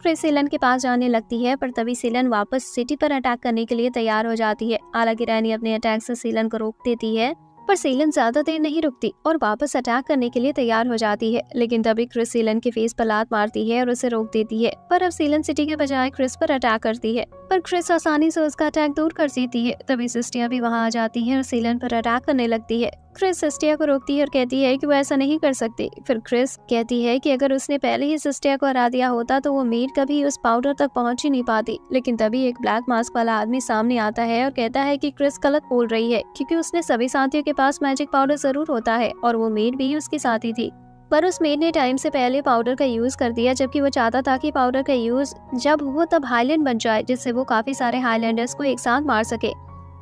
क्रिस सीलन के पास जाने लगती है, पर तभी सीलन वापस सिटी पर अटैक करने के लिए तैयार हो जाती है। हालांकि रैनी अपने अटैक से सीलन को रोक देती है, पर सीलन ज्यादा देर नहीं रुकती और वापस अटैक करने के लिए तैयार हो जाती है। लेकिन तभी क्रिस सीलन के फेस पर लात मारती है और उसे रोक देती है। पर अब सीलन सिटी के बजाय क्रिस पर अटैक करती है, पर क्रिस आसानी से उसका अटैक दूर कर देती है। तभी सिस्टिया भी वहां आ जाती है और सीलन पर अटैक करने लगती है। क्रिस सिस्टिया को रोकती है और कहती है कि वो ऐसा नहीं कर सकती। फिर क्रिस कहती है कि अगर उसने पहले ही सिस्टिया को हरा दिया होता तो वो मेड कभी उस पाउडर तक पहुंच ही नहीं पाती। लेकिन तभी एक ब्लैक मास्क वाला आदमी सामने आता है और कहता है कि क्रिस गलत बोल रही है, क्योंकि उसने सभी साथियों के पास मैजिक पाउडर जरूर होता है और वो मेड भी उसकी साथी थी। पर उस मेड ने टाइम से पहले पाउडर का यूज कर दिया, जबकि वो चाहता था कि पाउडर का यूज जब हो तब हाईलैंड बन जाए, जिससे वो काफी सारे हाईलैंडर्स को एक साथ मार सके।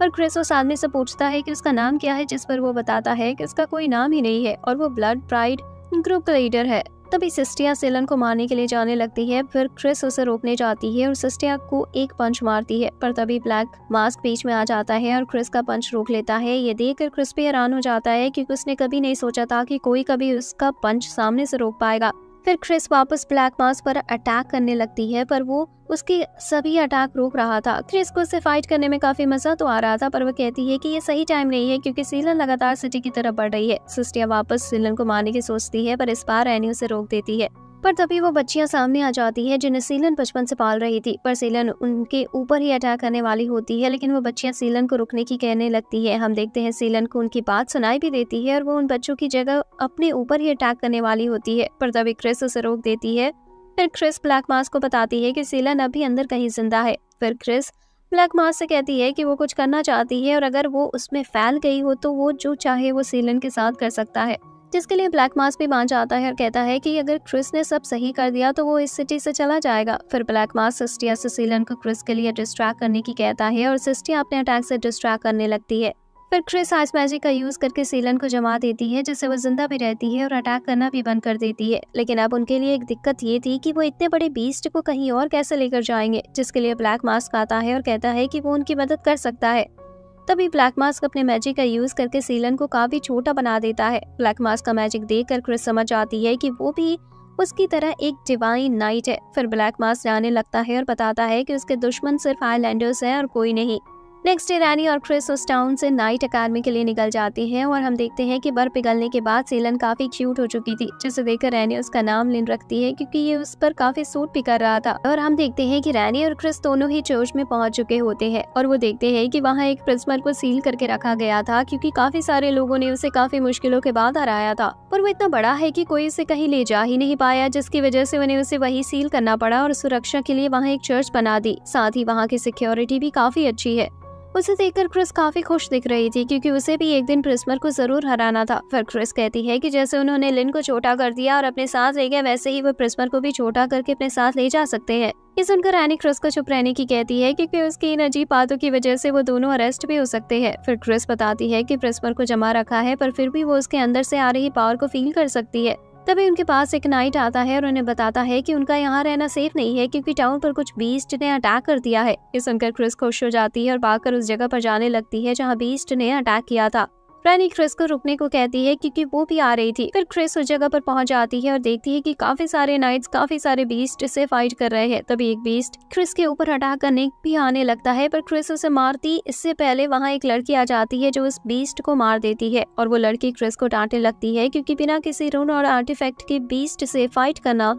पर क्रिस उस आदमी से पूछता है कि उसका नाम क्या है, जिस पर वो बताता है कि उसका कोई नाम ही नहीं है और वो ब्लड प्राइड ग्रुप का लीडर है। तभी सिस्टिया सीलन को मारने के लिए जाने लगती है। फिर क्रिस उसे रोकने जाती है और सिस्टिया को एक पंच मारती है, पर तभी ब्लैक मास्क बीच में आ जाता है और क्रिस का पंच रोक लेता है। ये देखकर क्रिस भी हैरान हो जाता है, क्योंकि उसने कभी नहीं सोचा था कि कोई कभी उसका पंच सामने से रोक पाएगा। फिर क्रिस वापस ब्लैक मास्क पर अटैक करने लगती है, पर वो उसके सभी अटैक रोक रहा था। क्रिस को उससे फाइट करने में काफी मजा तो आ रहा था, पर वो कहती है कि ये सही टाइम नहीं है, क्योंकि सीलन लगातार सिटी की तरफ बढ़ रही है। सिस्टिया वापस सीलन को मारने की सोचती है, पर इस बार एनी उसे रोक देती है। पर तभी वो बच्चियां सामने आ जाती है जिन्हें सीलन बचपन से पाल रही थी, पर सीलन उनके ऊपर ही अटैक करने वाली होती है। लेकिन वो बच्चियां सीलन को रुकने की कहने लगती है। हम देखते हैं सीलन को उनकी बात सुनाई भी देती है और वो उन बच्चों की जगह अपने ऊपर ही अटैक करने वाली होती है, पर तभी क्रिस उसे रोक देती है। फिर क्रिस ब्लैक मास्क को बताती है कि सीलन अभी अंदर कहीं जिंदा है। फिर क्रिस ब्लैक मास्क से कहती है कि वो कुछ करना चाहती है और अगर वो उसमें फैल गई हो तो वो जो चाहे वो सीलन के साथ कर सकता है। जिसके लिए ब्लैक मास भी मान जाता है और कहता है कि अगर क्रिस ने सब सही कर दिया तो वो इस सिटी से चला जाएगा। फिर ब्लैक मास सिस्टिया से सीलन को क्रिस के लिए डिस्ट्रैक्ट करने की कहता है और सिस्टिया अपने अटैक से डिस्ट्रैक्ट करने लगती है। फिर क्रिस आइस मैजिक का यूज करके सीलन को जमा देती है, जिससे वो जिंदा भी रहती है और अटैक करना भी बंद कर देती है। लेकिन अब उनके लिए एक दिक्कत ये थी कि वो इतने बड़े बीस्ट को कहीं और कैसे लेकर जाएंगे, जिसके लिए ब्लैक मास्क आता है और कहता है कि वो उनकी मदद कर सकता है। तभी ब्लैक मास्क अपने मैजिक का यूज करके सीलन को काफी छोटा बना देता है। ब्लैक मास्क का मैजिक देखकर क्रिस समझ जाती है कि वो भी उसकी तरह एक डिवाइन नाइट है। फिर ब्लैक मास्क जाने लगता है और बताता है कि उसके दुश्मन सिर्फ आइलैंडर्स हैं और कोई नहीं। नेक्स्ट डे रैनी और क्रिस उस टाउन से नाइट अकेडमी के लिए निकल जाते हैं और हम देखते हैं कि बर्फ पिघलने के बाद सीलन काफी क्यूट हो चुकी थी, जिसे देखकर रैनी उसका नाम लिन रखती है क्योंकि ये उस पर काफी सूट भी कर रहा था। और हम देखते हैं कि रैनी और क्रिस दोनों ही चर्च में पहुंच चुके होते हैं और वो देखते हैं कि वहाँ एक प्रिजनर को सील करके रखा गया था, क्योंकि काफी सारे लोगों ने उसे काफी मुश्किलों के बाद हराया था। पर वो इतना बड़ा है कि कोई उसे कहीं ले जा ही नहीं पाया, जिसकी वजह से उन्हें उसे वही सील करना पड़ा और सुरक्षा के लिए वहाँ एक चर्च बना दी। साथ ही वहाँ की सिक्योरिटी भी काफी अच्छी है। उसे देखकर क्रिस काफी खुश दिख रही थी, क्योंकि उसे भी एक दिन प्रिजनर को जरूर हराना था। फिर क्रिस कहती है कि जैसे उन्होंने लिन को छोटा कर दिया और अपने साथ ले गए, वैसे ही वो प्रिजनर को भी छोटा करके अपने साथ ले जा सकते हैं। ये सुनकर रैनी क्रिस को चुप रहने की कहती है, क्योंकि उसकी इन अजीब बातों की वजह से वो दोनों अरेस्ट भी हो सकते हैं। फिर क्रिस बताती है कि प्रिजनर को जमा रखा है, पर फिर भी वो उसके अंदर से आ रही पावर को फील कर सकती है। तभी उनके पास एक नाइट आता है और उन्हें बताता है कि उनका यहाँ रहना सेफ नहीं है, क्योंकि टाउन पर कुछ बीस्ट ने अटैक कर दिया है। ये सुनकर क्रिस खुश हो जाती है और भागकर उस जगह पर जाने लगती है जहाँ बीस्ट ने अटैक किया था। रैनी क्रिस को रुकने को कहती है क्योंकि वो भी आ रही थी। फिर क्रिस उस जगह पर पहुंच जाती है और देखती है कि काफी सारे नाइट्स काफी सारे बीस्ट से फाइट कर रहे हैं। तभी एक बीस्ट क्रिस के ऊपर अटैक करने भी आने लगता है, पर क्रिस उसे मारती इससे पहले वहाँ एक लड़की आ जाती है जो उस बीस्ट को मार देती है। और वो लड़की क्रिस को डांटने लगती है, क्योंकि बिना किसी रून और आर्टिफैक्ट के बीस्ट से फाइट करना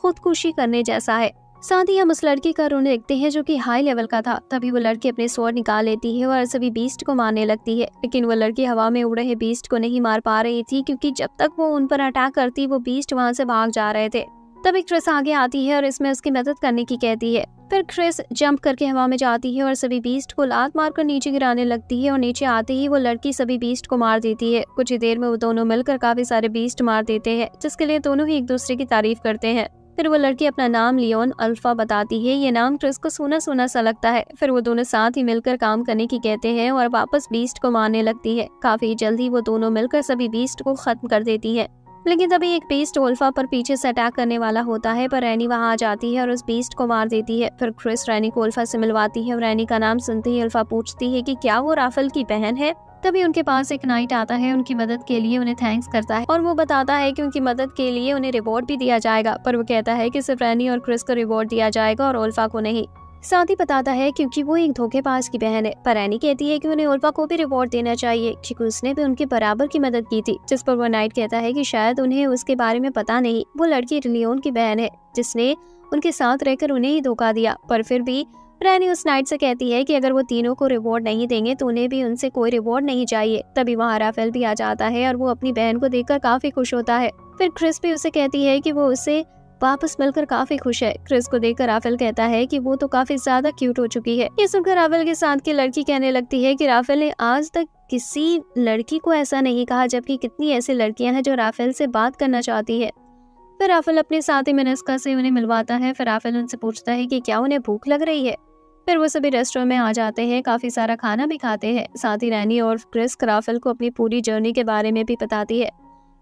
खुदकुशी करने जैसा है। साथ ही हम उस लड़की का रून देखते हैं जो कि हाई लेवल का था। तभी वो लड़की अपने स्वॉर्ड निकाल लेती है और सभी बीस्ट को मारने लगती है, लेकिन वो लड़की हवा में उड़ रहे बीस्ट को नहीं मार पा रही थी, क्योंकि जब तक वो उन पर अटैक करती वो बीस्ट वहाँ से भाग जा रहे थे। तभी क्रिस आगे आती है और इसमें उसकी मदद करने की कहती है। फिर क्रिस जंप करके हवा में जाती है और सभी बीस्ट को लात मारकर नीचे गिराने लगती है और नीचे आते ही वो लड़की सभी बीस्ट को मार देती है। कुछ ही देर में वो दोनों मिलकर काफी सारे बीस्ट मार देते हैं, जिसके लिए दोनों ही एक दूसरे की तारीफ करते हैं। फिर वो लड़की अपना नाम लियोन अल्फा बताती है। ये नाम क्रिस को सुना सुना सा लगता है। फिर वो दोनों साथ ही मिलकर काम करने की कहते हैं और वापस बीस्ट को मारने लगती है। काफी जल्दी वो दोनों मिलकर सभी बीस्ट को खत्म कर देती है। लेकिन तभी एक बीस्ट अल्फा पर पीछे से अटैक करने वाला होता है, पर रैनी वहां आ जाती है और उस बीस्ट को मार देती है। फिर क्रिस रैनी को अल्फा से मिलवाती है और रैनी का नाम सुनते ही अल्फा पूछती है कि क्या वो राफेल की बहन है। तभी उनके पास एक नाइट आता है, उनकी मदद के लिए उन्हें थैंक्स करता है और वो बताता है कि उनकी मदद के लिए उन्हें रिवॉर्ड भी दिया जाएगा, पर वो कहता है कि सिर्फ रैनी और क्रिस को रिवॉर्ड दिया जाएगा और अल्फा को नहीं। साथ ही बताता है क्योंकि वो एक धोखेबाज की बहन है। पर रैनी कहती है कि उन्हें अल्फा को भी रिवॉर्ड देना चाहिए, क्योंकि उसने भी उनके बराबर की मदद की थी। जिस पर वो नाइट कहता है कि शायद उन्हें उसके बारे में पता नहीं, वो लड़की लियोन की बहन है जिसने उनके साथ रहकर उन्हें ही धोखा दिया। पर फिर भी रैनी उस नाइट से कहती है कि अगर वो तीनों को रिवॉर्ड नहीं देंगे तो उन्हें भी उनसे कोई रिवॉर्ड नहीं चाहिए। तभी वहाँ राफेल भी आ जाता है और वो अपनी बहन को देखकर काफी खुश होता है। फिर क्रिस भी उसे कहती है कि वो उससे वापस मिलकर काफी खुश है। क्रिस को देखकर राफेल कहता है कि वो तो काफी ज्यादा क्यूट हो चुकी है। ये सुनकर राफेल के साथ की लड़की कहने लगती है कि राफेल ने आज तक किसी लड़की को ऐसा नहीं कहा, जबकि कितनी ऐसी लड़कियां हैं जो राफेल से बात करना चाहती है। फिर राफेल अपने साथी मिनेस्का से उन्हें मिलवाता है। फिर राफेल उनसे पूछता है कि क्या उन्हें भूख लग रही है। फिर वो सभी रेस्टोरेंट में आ जाते हैं, काफी सारा खाना भी खाते हैं। साथ ही रैनी और क्रिस राफेल को अपनी पूरी जर्नी के बारे में भी बताती है।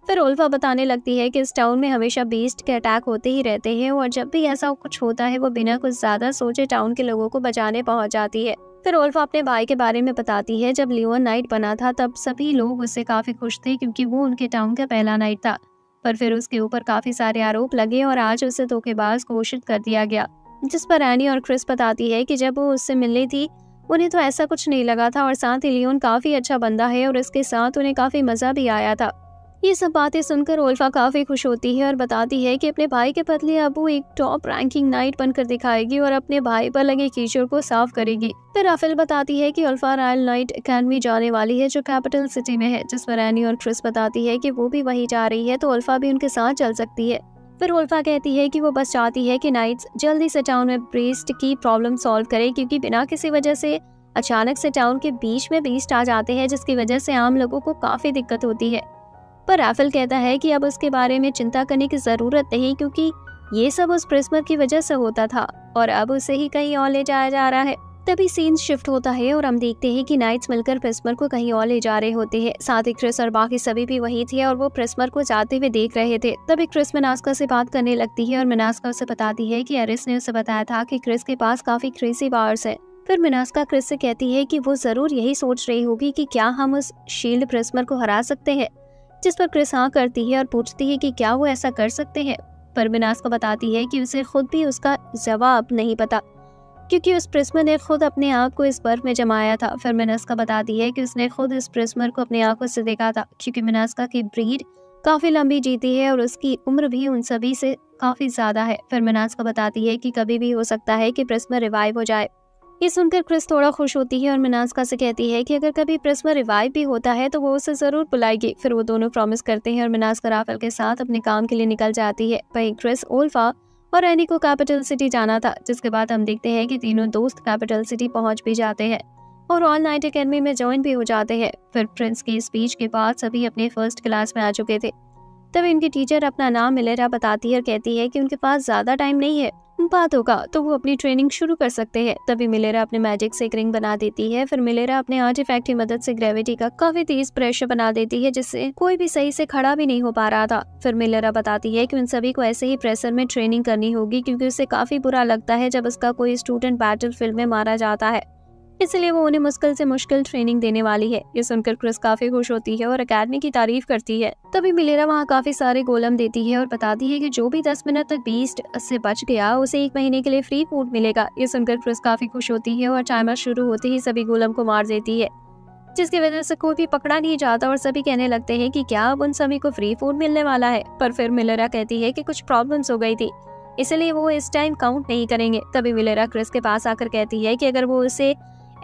फिर अल्फा बताने लगती है कि इस टाउन में हमेशा बीस्ट के अटैक होते ही रहते हैं और जब भी ऐसा कुछ होता है वो बिना कुछ ज्यादा सोचे टाउन के लोगों को बचाने पहुंच जाती है। फिर अल्फा अपने भाई के बारे में बताती है। जब लियोन नाइट बना था तब सभी लोग उससे काफी खुश थे, क्योंकि वो उनके टाउन का पहला नाइट था। पर फिर उसके ऊपर काफी सारे आरोप लगे और आज उसे धोखेबाज घोषित कर दिया गया। जिस पर रैनी और क्रिस बताती है कि जब वो उससे मिलनी थी उन्हें तो ऐसा कुछ नहीं लगा था, और साथ ही लियोन काफी अच्छा बंदा है और इसके साथ उन्हें काफी मजा भी आया था। ये सब बातें सुनकर अल्फा काफी खुश होती है और बताती है कि अपने भाई के बदले अब वो एक टॉप रैंकिंग नाइट बनकर दिखाएगी और अपने भाई पर लगे कीचड़ को साफ करेगी। फिर राफेल बताती है कि अल्फा रॉयल नाइट अकेडमी जाने वाली है जो कैपिटल सिटी में है। जिस पर रैनी और क्रिस बताती है कि वो भी वहीं जा रही है, तो अल्फा भी उनके साथ चल सकती है। फिर अल्फा कहती है कि वो बस चाहती है कि नाइट्स जल्दी से टाउन में बीस्ट की प्रॉब्लम सॉल्व करे, क्योंकि बिना किसी वजह से अचानक से टाउन के बीच में बीस्ट आ जाते हैं, जिसकी वजह से आम लोगों को काफी दिक्कत होती है। पर राफेल कहता है कि अब उसके बारे में चिंता करने की जरूरत नहीं, क्योंकि ये सब उस प्रिस्मर की वजह से होता था और अब उसे ही कहीं और ले जाया जा रहा है। तभी सीन शिफ्ट होता है और हम देखते हैं कि नाइट्स मिलकर प्रिस्मर को कहीं और ले जा रहे होते हैं। साथ ही क्रिस और बाकी सभी भी वही थे और वो प्रिस्मर को जाते हुए देख रहे थे। तभी क्रिस मिनास्का से बात करने लगती है और मिनास्का उसे बताती है कि एरिस ने उसे बताया था कि क्रिस के पास काफी क्रेजी पावर्स है। फिर मिनास्का क्रिस से कहती है कि वो जरूर यही सोच रही होगी कि क्या हम उस शील्ड प्रिस्मर को हरा सकते हैं, जिस पर क्रिस हाँ करती है और पूछती है कि क्या वो ऐसा कर सकते हैं। पर मिनास्का बताती है कि उसे खुद भी उसका जवाब नहीं पता, क्योंकि उस प्रिस्मर ने खुद अपने आप को इस बर्फ में जमाया था। फिर मिनास्का बताती है कि उसने खुद इस प्रिस्मर को अपनी आंखों से देखा था, क्योंकि मिनास्का की ब्रीड काफी लंबी जीती है और उसकी उम्र भी उन सभी से काफी ज्यादा है। फिर मिनास्का बताती है कि कभी भी हो सकता है कि प्रिस्मर रिवाइव हो जाए। ये सुनकर क्रिस थोड़ा खुश होती है और मिनास्का से कहती है कि अगर कभी प्रिस्मर रिवाइव भी होता है तो वो उसे जरूर बुलाएगी। फिर वो दोनों प्रॉमिस करते हैं और मिनास्का राफेल के साथ अपने काम के लिए निकल जाती है। वहीं क्रिस, ओल्फा और एनी को कैपिटल सिटी जाना था, जिसके बाद हम देखते हैं कि तीनों दोस्त कैपिटल सिटी पहुंच भी जाते हैं और ऑल नाइट एकेडमी में ज्वाइन भी हो जाते हैं। फिर प्रिंस की स्पीच के बाद सभी अपने फर्स्ट क्लास में आ चुके थे। तब इनकी टीचर अपना नाम मिलेरा बताती है और कहती है कि उनके पास ज्यादा टाइम नहीं है, बात होगा तो वो अपनी ट्रेनिंग शुरू कर सकते हैं। तभी मिलेरा अपने मैजिक से एक रिंग बना देती है। फिर मिलेरा अपने आर्टिफैक्ट की मदद से ग्रेविटी का काफी तेज प्रेशर बना देती है, जिससे कोई भी सही से खड़ा भी नहीं हो पा रहा था। फिर मिलेरा बताती है कि उन सभी को ऐसे ही प्रेशर में ट्रेनिंग करनी होगी, क्योंकि उसे काफी बुरा लगता है जब उसका कोई स्टूडेंट बैटलफील्ड में मारा जाता है, इसलिए वो उन्हें मुश्किल से मुश्किल ट्रेनिंग देने वाली है। ये सुनकर क्रिस काफी खुश होती है और एकेडमी की तारीफ करती है। तभी मिलेरा वहाँ काफी सारे गोलम देती है और बताती है कि जो भी 10 मिनट तक बीस्ट से बच गया उसे 1 महीने के लिए फ्री फूड मिलेगा। ये सुनकर क्रिस काफी खुश होती है और टाइमर शुरू होते ही सभी गोलम को मार देती है, जिसकी वजह से कोई भी पकड़ा नहीं जाता और सभी कहने लगते हैं कि क्या अब उन सभी को फ्री फूड मिलने वाला है। पर फिर मिलेरा कहती है कि कुछ प्रॉब्लम्स हो गई थी, इसलिए वो इस टाइम काउंट नहीं करेंगे। तभी मिलेरा क्रिस के पास आकर कहती है कि अगर वो उसे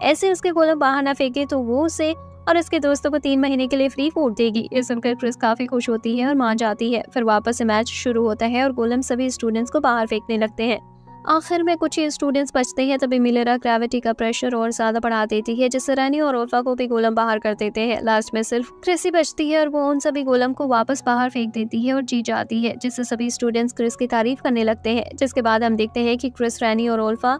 ऐसे उसके गोलम बाहर ना फेंके तो वो उसे और उसके दोस्तों को 3 महीने के लिए फ्री फूड देगी। ये सुनकर क्रिस काफी खुश होती है और मान जाती है। फिर वापस से मैच शुरू होता है और गोलम सभी स्टूडेंट्स को बाहर फेंकने लगते हैं। आखिर में कुछ ही स्टूडेंट्स बचते हैं। तभी मिलेरा ग्रेविटी का प्रेशर और ज्यादा बढ़ा देती है, जिससे रैनी और ओल्फा को भी गोलम बाहर कर देते हैं। लास्ट में सिर्फ क्रिस ही बचती है और वो उन सभी गोलम को वापस बाहर फेंक देती है और जीत जाती है, जिससे सभी स्टूडेंट्स क्रिस की तारीफ करने लगते हैं। जिसके बाद हम देखते हैं कि क्रिस, रैनी और ओल्फा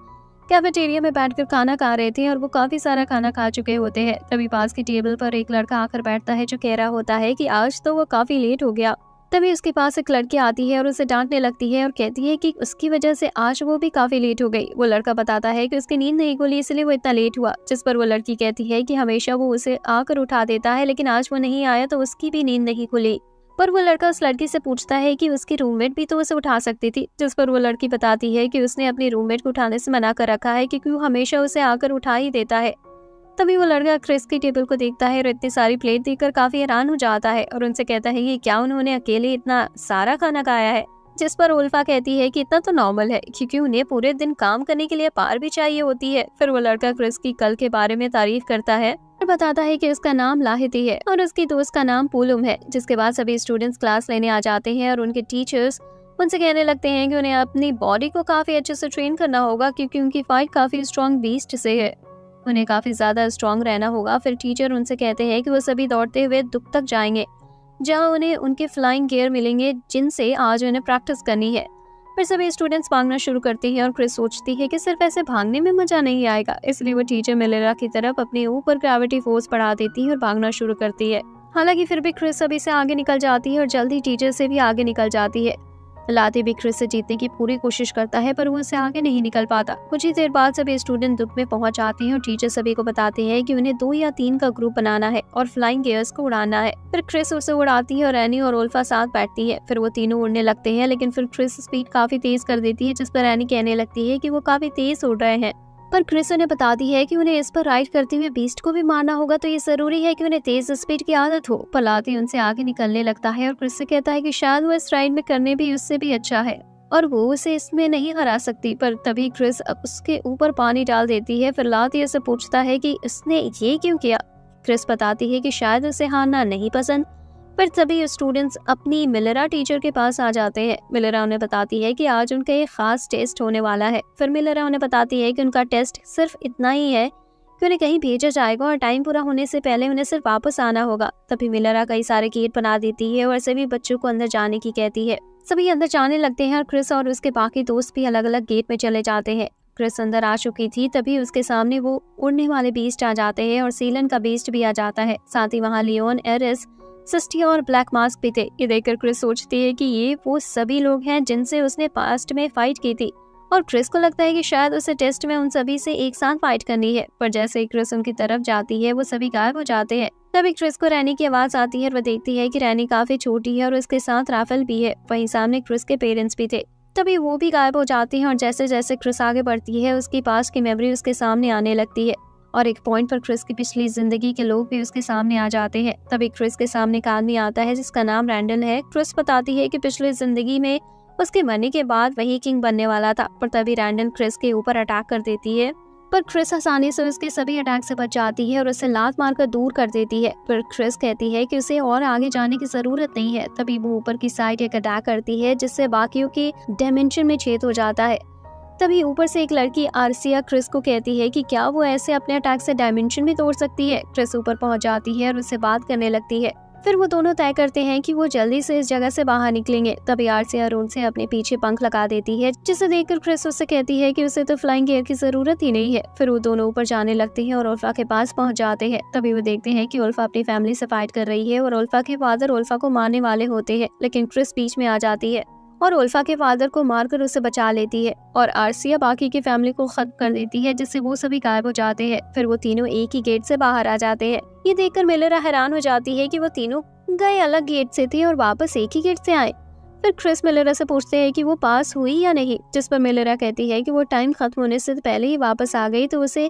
कैफेटेरिया में बैठकर खाना खा रहे थे और वो काफी सारा खाना खा चुके होते हैं। तभी पास की टेबल पर एक लड़का आकर बैठता है जो कह रहा होता है कि आज तो वो काफी लेट हो गया। तभी उसके पास एक लड़की आती है और उसे डांटने लगती है और कहती है कि उसकी वजह से आज वो भी काफी लेट हो गई। वो लड़का बताता है कि उसकी नींद नहीं खुली इसलिए वो इतना लेट हुआ, जिस पर वो लड़की कहती है कि हमेशा वो उसे आकर उठा देता है, लेकिन आज वो नहीं आया तो उसकी भी नींद नहीं खुली। पर वो लड़का उस लड़की से पूछता है कि उसकी रूममेट भी तो उसे उठा सकती थी, जिस पर वो लड़की बताती है कि उसने अपनी रूममेट को उठाने से मना कर रखा है क्योंकि वो हमेशा उसे आकर उठा ही देता है। तभी वो लड़का क्रिस की टेबल को देखता है और इतनी सारी प्लेट देखकर काफी हैरान हो जाता है और उनसे कहता है कि क्या उन्होंने अकेले इतना सारा खाना खाया है, जिस पर उल्फा कहती है कि इतना तो नॉर्मल है क्योंकि उन्हें पूरे दिन काम करने के लिए पार भी चाहिए होती है। फिर वो लड़का क्रिस की कल के बारे में तारीफ करता है और बताता है कि उसका नाम लाहिती है और उसकी दोस्त का नाम पूलुम है। जिसके बाद सभी स्टूडेंट्स क्लास लेने आ जाते हैं और उनके टीचर्स उनसे कहने लगते हैं कि उन्हें अपनी बॉडी को काफी अच्छे से ट्रेन करना होगा क्योंकि उनकी फाइट काफी स्ट्रॉन्ग बीस्ट से है, उन्हें काफी ज्यादा स्ट्रॉन्ग रहना होगा। फिर टीचर उनसे कहते हैं कि वो सभी दौड़ते हुए दुख तक जाएंगे जहां उन्हें उनके फ्लाइंग गियर मिलेंगे जिनसे आज उन्हें प्रैक्टिस करनी है। फिर सभी स्टूडेंट्स भागना शुरू करते हैं और क्रिस सोचती है कि सिर्फ ऐसे भागने में मजा नहीं आएगा, इसलिए वो टीचर मिलेरा की तरफ अपने ऊपर ग्रेविटी फोर्स बढ़ा देती है और भागना शुरू करती है। हालांकि फिर भी क्रिस सभी से आगे निकल जाती है और जल्दी टीचर से भी आगे निकल जाती है। लाती भी क्रिस से जीतने की पूरी कोशिश करता है पर वो उससे आगे नहीं निकल पाता। कुछ ही देर बाद सभी स्टूडेंट दुख में पहुंच जाते हैं और टीचर सभी को बताते हैं कि उन्हें 2 या 3 का ग्रुप बनाना है और फ्लाइंग गियर्स को उड़ाना है। फिर क्रिस उसे उड़ाती है और रैनी और ओल्फा साथ बैठती है। फिर वो तीनों उड़ने लगते हैं, लेकिन फिर क्रिस स्पीड काफी तेज कर देती है, जिस पर रैनी कहने लगती है कि वो काफी तेज उड़ रहे हैं। पर क्रिस उन्हें बताती है कि उन्हें इस पर राइड करते हुए बीस्ट को भी मारना होगा, तो ये जरूरी है कि उन्हें तेज स्पीड की आदत हो। पर लाती उनसे आगे निकलने लगता है और क्रिस से कहता है कि शायद वो इस राइड में करने भी उससे भी अच्छा है और वो उसे इसमें नहीं हरा सकती। पर तभी क्रिस उसके ऊपर पानी डाल देती है। फिर लाती उसे पूछता है कि उसने ये क्यों किया। क्रिस बताती है कि शायद उसे हारना नहीं पसंद। पर तभी स्टूडेंट्स अपनी मिलेरा टीचर के पास आ जाते हैं। मिलेरा उन्हें बताती है कि आज उनका एक खास टेस्ट होने वाला है। फिर मिलेरा उन्हें बताती है कि उनका टेस्ट सिर्फ इतना ही है कि उन्हें कहीं भेजा जाएगा और टाइम पूरा होने से पहले उन्हें सिर्फ वापस आना होगा। तभी मिलेरा कई सारे गेट बना देती है और सभी बच्चों को अंदर जाने की कहती है। सभी अंदर जाने लगते हैं और क्रिस और उसके बाकी दोस्त भी अलग अलग गेट में चले जाते हैं। क्रिस अंदर आ चुकी थी, तभी उसके सामने वो उड़ने वाले बीस्ट आ जाते हैं और सीलन का बीस्ट भी आ जाता है। साथ ही वहाँ लियोन, एरिस, सिस्टिया और ब्लैक मास्क भी थे। ये देखकर क्रिस सोचती है कि ये वो सभी लोग हैं जिनसे उसने पास्ट में फाइट की थी और क्रिस को लगता है कि शायद उसे टेस्ट में उन सभी से एक साथ फाइट करनी है। पर जैसे ही क्रिस उनकी तरफ जाती है वो सभी गायब हो जाते हैं। तभी क्रिस को रैनी की आवाज आती है और वह देखती है कि रैनी काफी छोटी है और उसके साथ राफेल भी है। वहीं सामने क्रिस के पेरेंट्स भी थे। तभी वो भी गायब हो जाती हैं और जैसे जैसे क्रिस आगे बढ़ती है उसकी पास की मेमोरी उसके सामने आने लगती है और एक पॉइंट पर क्रिस की पिछली जिंदगी के लोग भी उसके सामने आ जाते हैं। तभी क्रिस के सामने एक आदमी आता है जिसका नाम रैंडल है। क्रिस बताती है कि पिछली जिंदगी में उसके मरने के बाद वही किंग बनने वाला था, पर तभी रैंडल क्रिस के ऊपर अटैक कर देती है। पर क्रिस आसानी से उसके सभी अटैक से बच जाती है और उसे लात मारकर दूर कर देती है। पर क्रिस कहती है कि उसे और आगे जाने की जरूरत नहीं है। तभी वो ऊपर की साइड एक अटैक करती है जिससे बाकियों के डायमेंशन में छेद हो जाता है। तभी ऊपर से एक लड़की आर्सिया क्रिस को कहती है कि क्या वो ऐसे अपने अटैक से डायमेंशन भी तोड़ सकती है। क्रिस ऊपर पहुंच जाती है और उससे बात करने लगती है। फिर वो दोनों तय करते हैं कि वो जल्दी से इस जगह से बाहर निकलेंगे। तभी आर्सिया रोन से अपने पीछे पंख लगा देती है, जिसे देखकर क्रिस उससे कहती है कि उसे तो फ्लाइंग गियर की जरूरत ही नहीं है। फिर वो दोनों ऊपर जाने लगते हैं और उल्फा के पास पहुंच जाते हैं। तभी वो देखते हैं कि उल्फा अपनी फैमिली से फाइट कर रही है और उल्फा के फादर उल्फा को मारने वाले होते हैं, लेकिन क्रिस बीच में आ जाती है और उल्फा के फादर को मारकर उसे बचा लेती है और आर्सिया बाकी की फैमिली को खत्म कर देती है, जिससे वो सभी गायब हो जाते हैं। फिर वो तीनों एक ही गेट से बाहर आ जाते हैं। ये देखकर मिलेरा हैरान हो जाती है कि वो तीनों गए अलग गेट से थे और वापस एक ही गेट से आए। फिर क्रिस मिलेरा से पूछते हैं कि वो पास हुई या नहीं, जिस पर मिलेरा कहती है कि वो टाइम खत्म होने से पहले ही वापस आ गई तो उसे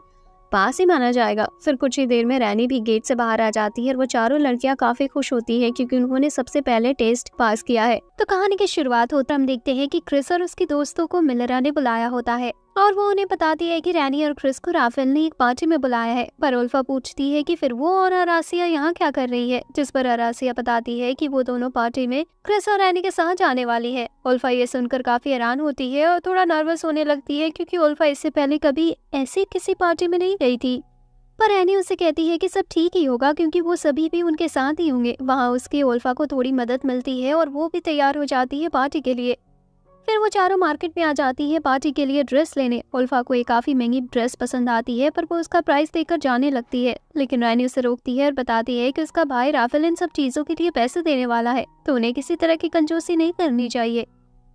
पास ही माना जाएगा। फिर कुछ ही देर में रैनी भी गेट से बाहर आ जाती है और वो चारों लड़कियां काफी खुश होती है क्योंकि उन्होंने सबसे पहले टेस्ट पास किया है। तो कहानी की शुरुआत होता हम देखते हैं कि क्रिस और उसके दोस्तों को मिलेरा ने बुलाया होता है और वो उन्हें बताती है कि रैनी और क्रिस को राफेल ने एक पार्टी में बुलाया है। पर उल्फा पूछती है कि फिर वो और अरासिया यहाँ क्या कर रही है, जिस पर अरासिया बताती है कि वो दोनों पार्टी में क्रिस और रैनी के साथ जाने वाली है। उल्फा ये सुनकर काफी हैरान होती है और थोड़ा नर्वस होने लगती है क्योंकि उल्फा इससे पहले कभी ऐसी किसी पार्टी में नहीं गई थी। पर रैनी उसे कहती है कि सब ठीक ही होगा क्योंकि वो सभी भी उनके साथ ही होंगे। वहाँ उसके उल्फा को थोड़ी मदद मिलती है और वो भी तैयार हो जाती है पार्टी के लिए। फिर वो चारों मार्केट में आ जाती है पार्टी के लिए ड्रेस लेने। उल्फा को एक काफी महंगी ड्रेस पसंद आती है पर वो उसका प्राइस देकर जाने लगती है, लेकिन रैनी उसे रोकती है और बताती है कि उसका भाई राफेल इन सब चीजों के लिए पैसे देने वाला है तो उन्हें किसी तरह की कंजूसी नहीं करनी चाहिए।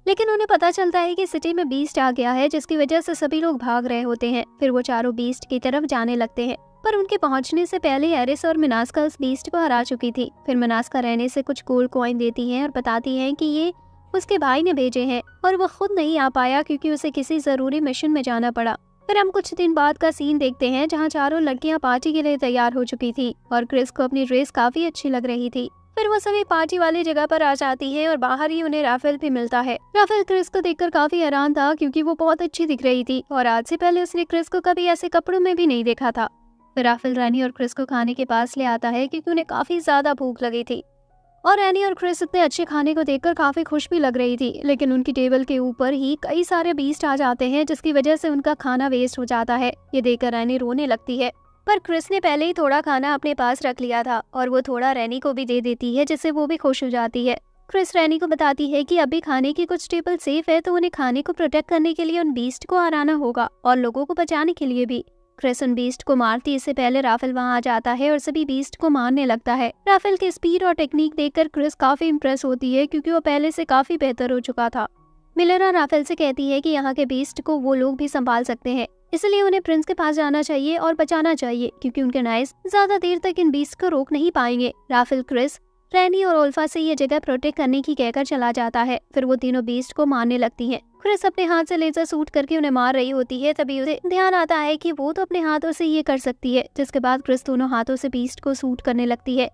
लेकिन उन्हें पता चलता है कि सिटी में बीस्ट आ गया है जिसकी वजह से सभी लोग भाग रहे होते हैं। फिर वो चारों बीस्ट की तरफ जाने लगते हैं, पर उनके पहुंचने से पहले एरिस और मिनास्का उस बीस्ट को हरा चुकी थी। फिर मिनास्का रहने से कुछ गोल्ड कॉइन देती है और बताती है कि ये उसके भाई ने भेजे हैं और वो खुद नहीं आ पाया क्योंकि उसे किसी जरूरी मिशन में जाना पड़ा। फिर हम कुछ दिन बाद का सीन देखते हैं जहाँ चारों लड़कियां पार्टी के लिए तैयार हो चुकी थी और क्रिस को अपनी ड्रेस काफी अच्छी लग रही थी। फिर वो सभी पार्टी वाली जगह पर आ जाती है और बाहर ही उन्हें राफेल भी मिलता है। राफेल क्रिस को देखकर काफी हैरान था क्योंकि वो बहुत अच्छी दिख रही थी और आज से पहले उसने क्रिस को कभी ऐसे कपड़ों में भी नहीं देखा था। फिर राफेल रैनी और क्रिस को खाने के पास ले आता है क्योंकि उन्हें काफी ज्यादा भूख लगी थी और रैनी और क्रिस इतने अच्छे खाने को देखकर काफी खुश भी लग रही थी, लेकिन उनकी टेबल के ऊपर ही कई सारे बीस्ट आ जाते हैं जिसकी वजह से उनका खाना वेस्ट हो जाता है। ये देखकर रैनी रोने लगती है, पर क्रिस ने पहले ही थोड़ा खाना अपने पास रख लिया था और वो थोड़ा रैनी को भी दे देती है जिससे वो भी खुश हो जाती है। क्रिस रैनी को बताती है कि अभी खाने की कुछ टेबल सेफ है तो उन्हें खाने को प्रोटेक्ट करने के लिए उन बीस्ट को हराना होगा और लोगों को बचाने के लिए भी। क्रिस उन बीस्ट को मारती इससे पहले राफेल वहां आ जाता है और सभी बीस्ट को मारने लगता है। राफेल की स्पीड और टेक्निक देखकर क्रिस काफी इम्प्रेस होती है क्योंकि वो पहले से काफी बेहतर हो चुका था। मिलेरा राफेल से कहती है कि यहाँ के बीस्ट को वो लोग भी संभाल सकते हैं, इसलिए उन्हें प्रिंस के पास जाना चाहिए और बचाना चाहिए क्योंकि उनके नाइस ज्यादा देर तक इन बीस्ट को रोक नहीं पाएंगे। राफेल क्रिस, रैनी और उल्फा से ये जगह प्रोटेक्ट करने की कहकर चला जाता है। फिर वो तीनों बीस्ट को मारने लगती हैं। क्रिस अपने हाथ से लेजर शूट करके उन्हें मार रही होती है, तभी उसे ध्यान आता है कि वो तो अपने हाथों से ये कर सकती है, जिसके बाद क्रिस दोनों हाथों से बीस्ट को शूट करने लगती है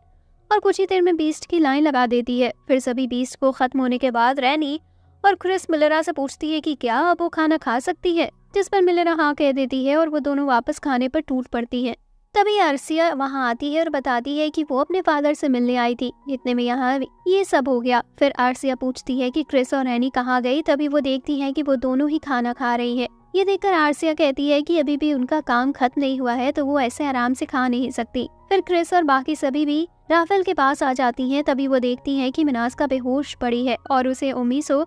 और कुछ ही देर में बीस्ट की लाइन लगा देती है। फिर सभी बीस्ट को खत्म होने के बाद रैनी और क्रिस मिलेरा से पूछती है कि क्या अब वो खाना खा सकती है, जिस पर मिलेरा हाँ कह देती है और वो दोनों वापस खाने पर टूट पड़ती है। तभी आर्सिया वहाँ आती है और बताती है कि वो अपने फादर से मिलने आई थी। इतने में यहाँ ये सब हो गया। फिर आर्सिया पूछती है कि क्रिस और रैनी कहाँ गई, तभी वो देखती है कि वो दोनों ही खाना खा रही है। ये देखकर आर्सिया कहती है कि अभी भी उनका काम खत्म नहीं हुआ है तो वो ऐसे आराम से खा नहीं सकती। फिर क्रिस और बाकी सभी भी राफेल के पास आ जाती हैं। तभी वो देखती हैं कि मिनास्का बेहोश पड़ी है और उसे ओमिसो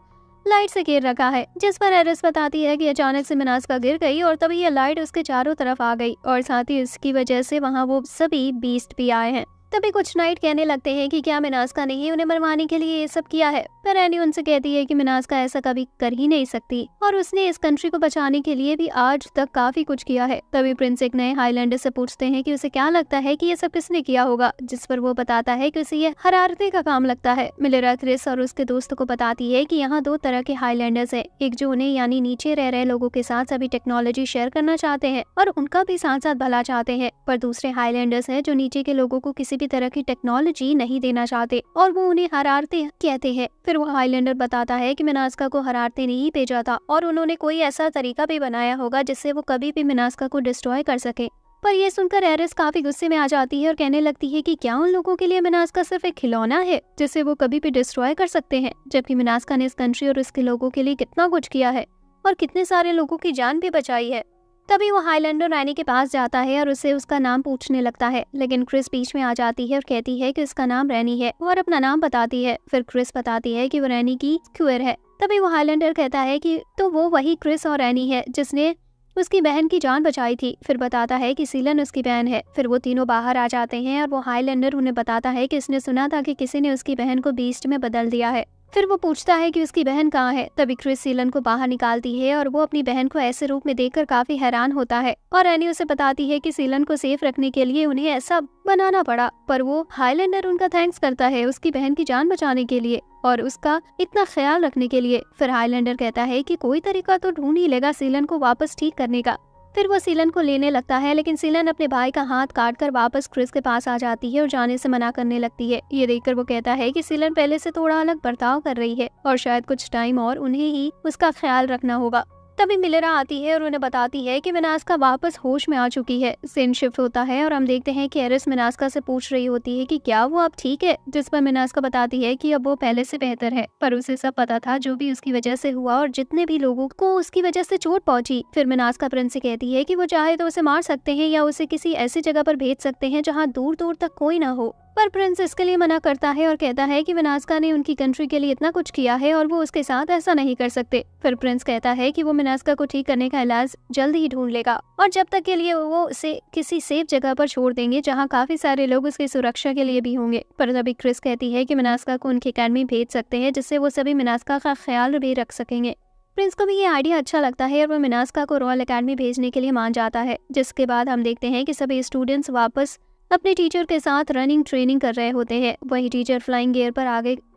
लाइट से घेर रखा है, जिस पर एरिस बताती है कि अचानक से मिनास्का गिर गई और तभी ये लाइट उसके चारों तरफ आ गई और साथ ही इसकी वजह से वहाँ वो सभी बीस्ट भी आए हैं। तभी कुछ नाइट कहने लगते हैं कि क्या मिनास्का ने ही उन्हें मरवाने के लिए ये सब किया है, पर एनी उनसे कहती है कि मिनास्का ऐसा कभी कर ही नहीं सकती और उसने इस कंट्री को बचाने के लिए भी आज तक काफी कुछ किया है। तभी प्रिंस एक नए हाईलैंडर से पूछते हैं कि उसे क्या लगता है कि ये सब किसने किया होगा, जिस पर वो बताता है कि उसे ये हरारते का काम लगता है। मिलेरा क्रिस और उसके दोस्त को बताती है कि यहाँ दो तरह के हाईलैंडर्स है, एक जो उन्हें यानी नीचे रह रहे लोगों के साथ सभी टेक्नोलॉजी शेयर करना चाहते हैं और उनका भी साथ साथ भला चाहते हैं, पर दूसरे हाईलैंडर्स है जो नीचे के लोगों को किसी भी तरह की टेक्नोलॉजी नहीं देना चाहते और वो उन्हें हरारते कहते हैं। फिर वो हाईलैंडर बताता है कि मिनास्का को हरारते ने ही भेजा था और उन्होंने कोई ऐसा तरीका भी बनाया होगा जिससे वो कभी भी मिनास्का को डिस्ट्रॉय कर सके। पर ये सुनकर एरिस काफी गुस्से में आ जाती है और कहने लगती है कि क्या उन लोगों के लिए मिनास्का सिर्फ एक खिलौना है जिसे वो कभी भी डिस्ट्रॉय कर सकते हैं, जबकि मिनास्का ने इस कंट्री और इसके लोगों के लिए कितना कुछ किया है और कितने सारे लोगों की जान भी बचाई है। तभी वो हाईलैंडर रैनी के पास जाता है और उसे उसका नाम पूछने लगता है, लेकिन क्रिस बीच में आ जाती है और कहती है कि उसका नाम रैनी है और अपना नाम बताती है। फिर क्रिस बताती है कि वो रैनी की स्क्वायर है। तभी वो हाईलैंडर कहता है कि तो वो वही क्रिस और रैनी है जिसने उसकी बहन की जान बचाई थी। फिर बताता है कि सीलन उसकी बहन है। फिर वो तीनों बाहर आ जाते हैं और वो हाईलैंडर उन्हें बताता है कि उसने सुना था कि किसी ने उसकी बहन को बीस्ट में बदल दिया है। फिर वो पूछता है कि उसकी बहन कहाँ है। तभी क्रिस सीलन को बाहर निकालती है और वो अपनी बहन को ऐसे रूप में देखकर काफी हैरान होता है और रैनी उसे बताती है कि सीलन को सेफ रखने के लिए उन्हें ऐसा बनाना पड़ा, पर वो हाईलैंडर उनका थैंक्स करता है उसकी बहन की जान बचाने के लिए और उसका इतना ख्याल रखने के लिए। फिर हाईलैंडर कहता है कि कोई तरीका तो ढूंढ ही लेगा सीलन को वापस ठीक करने का। फिर वो सीलन को लेने लगता है, लेकिन सीलन अपने भाई का हाथ काटकर वापस क्रिस के पास आ जाती है और जाने से मना करने लगती है। ये देखकर वो कहता है कि सीलन पहले से थोड़ा अलग बर्ताव कर रही है और शायद कुछ टाइम और उन्हें ही उसका ख्याल रखना होगा। तभी मिलेरा आती है और उन्हें बताती है कि मिनास्का वापस होश में आ चुकी है। सीन शिफ्ट होता है और हम देखते हैं कि एरिस मिनास्का से पूछ रही होती है कि क्या वो अब ठीक है, जिस पर मिनास्का बताती है कि अब वो पहले से बेहतर है, पर उसे सब पता था जो भी उसकी वजह से हुआ और जितने भी लोगों को उसकी वजह से चोट पहुंची। फिर मिनास्का प्रिंस से कहती है कि वो चाहे तो उसे मार सकते हैं या उसे किसी ऐसी जगह पर भेज सकते हैं जहाँ दूर दूर तक कोई ना हो, पर प्रिंस इसके लिए मना करता है और कहता है कि मिनास्का ने उनकी कंट्री के लिए इतना कुछ किया है और वो उसके साथ ऐसा नहीं कर सकते। फिर प्रिंस कहता है कि वो मिनास्का को ठीक करने का इलाज जल्द ही ढूंढ लेगा और जब तक के लिए वो उसे किसी सेफ जगह पर छोड़ देंगे जहाँ काफी सारे लोग उसकी सुरक्षा के लिए भी होंगे। पर तभी क्रिस कहती है कि मिनास्का को उनकी अकेडमी भेज सकते हैं जिससे वो सभी मिनास्का का ख्याल भी रख सकेंगे। प्रिंस को भी ये आइडिया अच्छा लगता है और वो मिनास्का को रॉयल अकेडमी भेजने के लिए मान जाता है, जिसके बाद हम देखते हैं कि सभी स्टूडेंट्स वापस अपने टीचर के साथ रनिंग ट्रेनिंग कर रहे होते हैं। वही टीचर फ्लाइंग गियर पर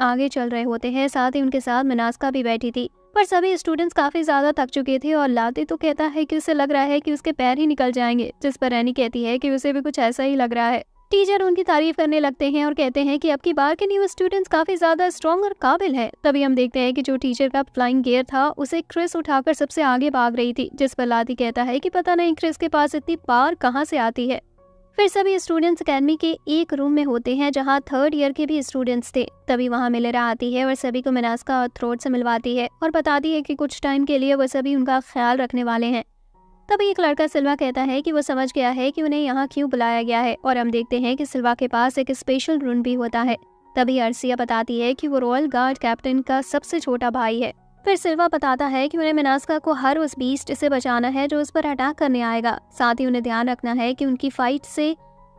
आगे चल रहे होते हैं, साथ ही उनके साथ मिनास्का भी बैठी थी। पर सभी स्टूडेंट्स काफी ज्यादा थक चुके थे और लाते तो कहता है कि उसे लग रहा है कि उसके पैर ही निकल जाएंगे, जिस पर रैनी कहती है कि उसे भी कुछ ऐसा ही लग रहा है। टीचर उनकी तारीफ करने लगते हैं और कहते हैं कि अब की बार के न्यू स्टूडेंट्स काफी ज्यादा स्ट्रॉन्ग और काबिल है। तभी हम देखते हैं कि जो टीचर का फ्लाइंग गियर था उसे क्रिस उठाकर सबसे आगे भाग रही थी, जिस पर लाती कहता है कि पता नहीं क्रिस के पास इतनी पावर कहाँ से आती है। फिर सभी स्टूडेंट्स अकेडमी के एक रूम में होते हैं जहां थर्ड ईयर के भी स्टूडेंट्स थे। तभी वहां मिलेरा आती है और सभी को मिनास्का और थ्रोट से मिलवाती है और बताती है कि कुछ टाइम के लिए वो सभी उनका ख्याल रखने वाले हैं। तभी एक लड़का सिल्वा कहता है कि वो समझ गया है कि उन्हें यहाँ क्यों बुलाया गया है और हम देखते हैं कि सिल्वा के पास एक स्पेशल रूम भी होता है। तभी अर्सिया बताती है कि वो रॉयल गार्ड कैप्टन का सबसे छोटा भाई है। फिर सिल्वा बताता है कि उन्हें मिनास्का को हर उस बीस्ट से बचाना है जो उस पर अटैक करने आएगा, साथ ही उन्हें ध्यान रखना है कि उनकी फाइट से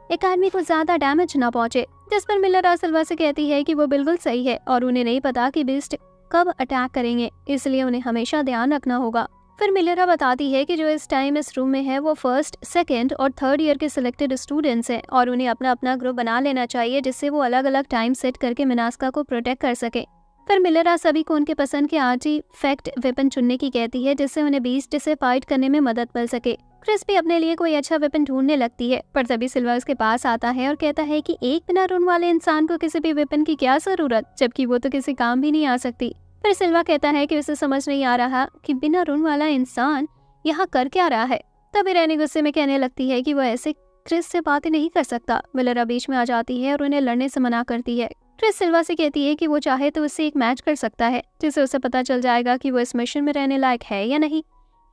एकेडमी को ज्यादा डैमेज न पहुंचे। जिस पर मिलेरा सिल्वा से कहती है कि वो बिल्कुल सही है और उन्हें नहीं पता कि बीस्ट कब अटैक करेंगे, इसलिए उन्हें हमेशा ध्यान रखना होगा। फिर मिलेरा बताती है कि जो इस टाइम इस रूम में है वो फर्स्ट, सेकंड और थर्ड ईयर के सिलेक्टेड स्टूडेंट्स हैं और उन्हें अपना अपना ग्रुप बना लेना चाहिए जिससे वो अलग अलग टाइम सेट करके मिनास्का को प्रोटेक्ट कर सके। फिर मिलेरा सभी को उनके पसंद के आर्टिफैक्ट वेपन चुनने की कहती है जिससे उन्हें बीस्ट से फाइट करने में मदद मिल सके। क्रिस भी अपने लिए कोई अच्छा वेपन ढूंढने लगती है, पर तभी सिल्वा उसके पास आता है और कहता है कि एक बिना रून वाले इंसान को किसी भी वेपन की क्या जरूरत, जबकि वो तो किसी काम भी नहीं आ सकती। फिर सिल्वा कहता है कि उसे समझ नहीं आ रहा कि बिना रून वाला इंसान यहाँ कर क्या रहा है। तभी रैनी गुस्से में कहने लगती है कि वो ऐसे क्रिस से बातें नहीं कर सकता। मिलेरा बीच में आ जाती है और उन्हें लड़ने से मना करती है। क्रिस सिल्वा से कहती है कि वो चाहे तो उससे एक मैच कर सकता है जिससे उसे पता चल जाएगा कि वो इस मिशन में रहने लायक है या नहीं।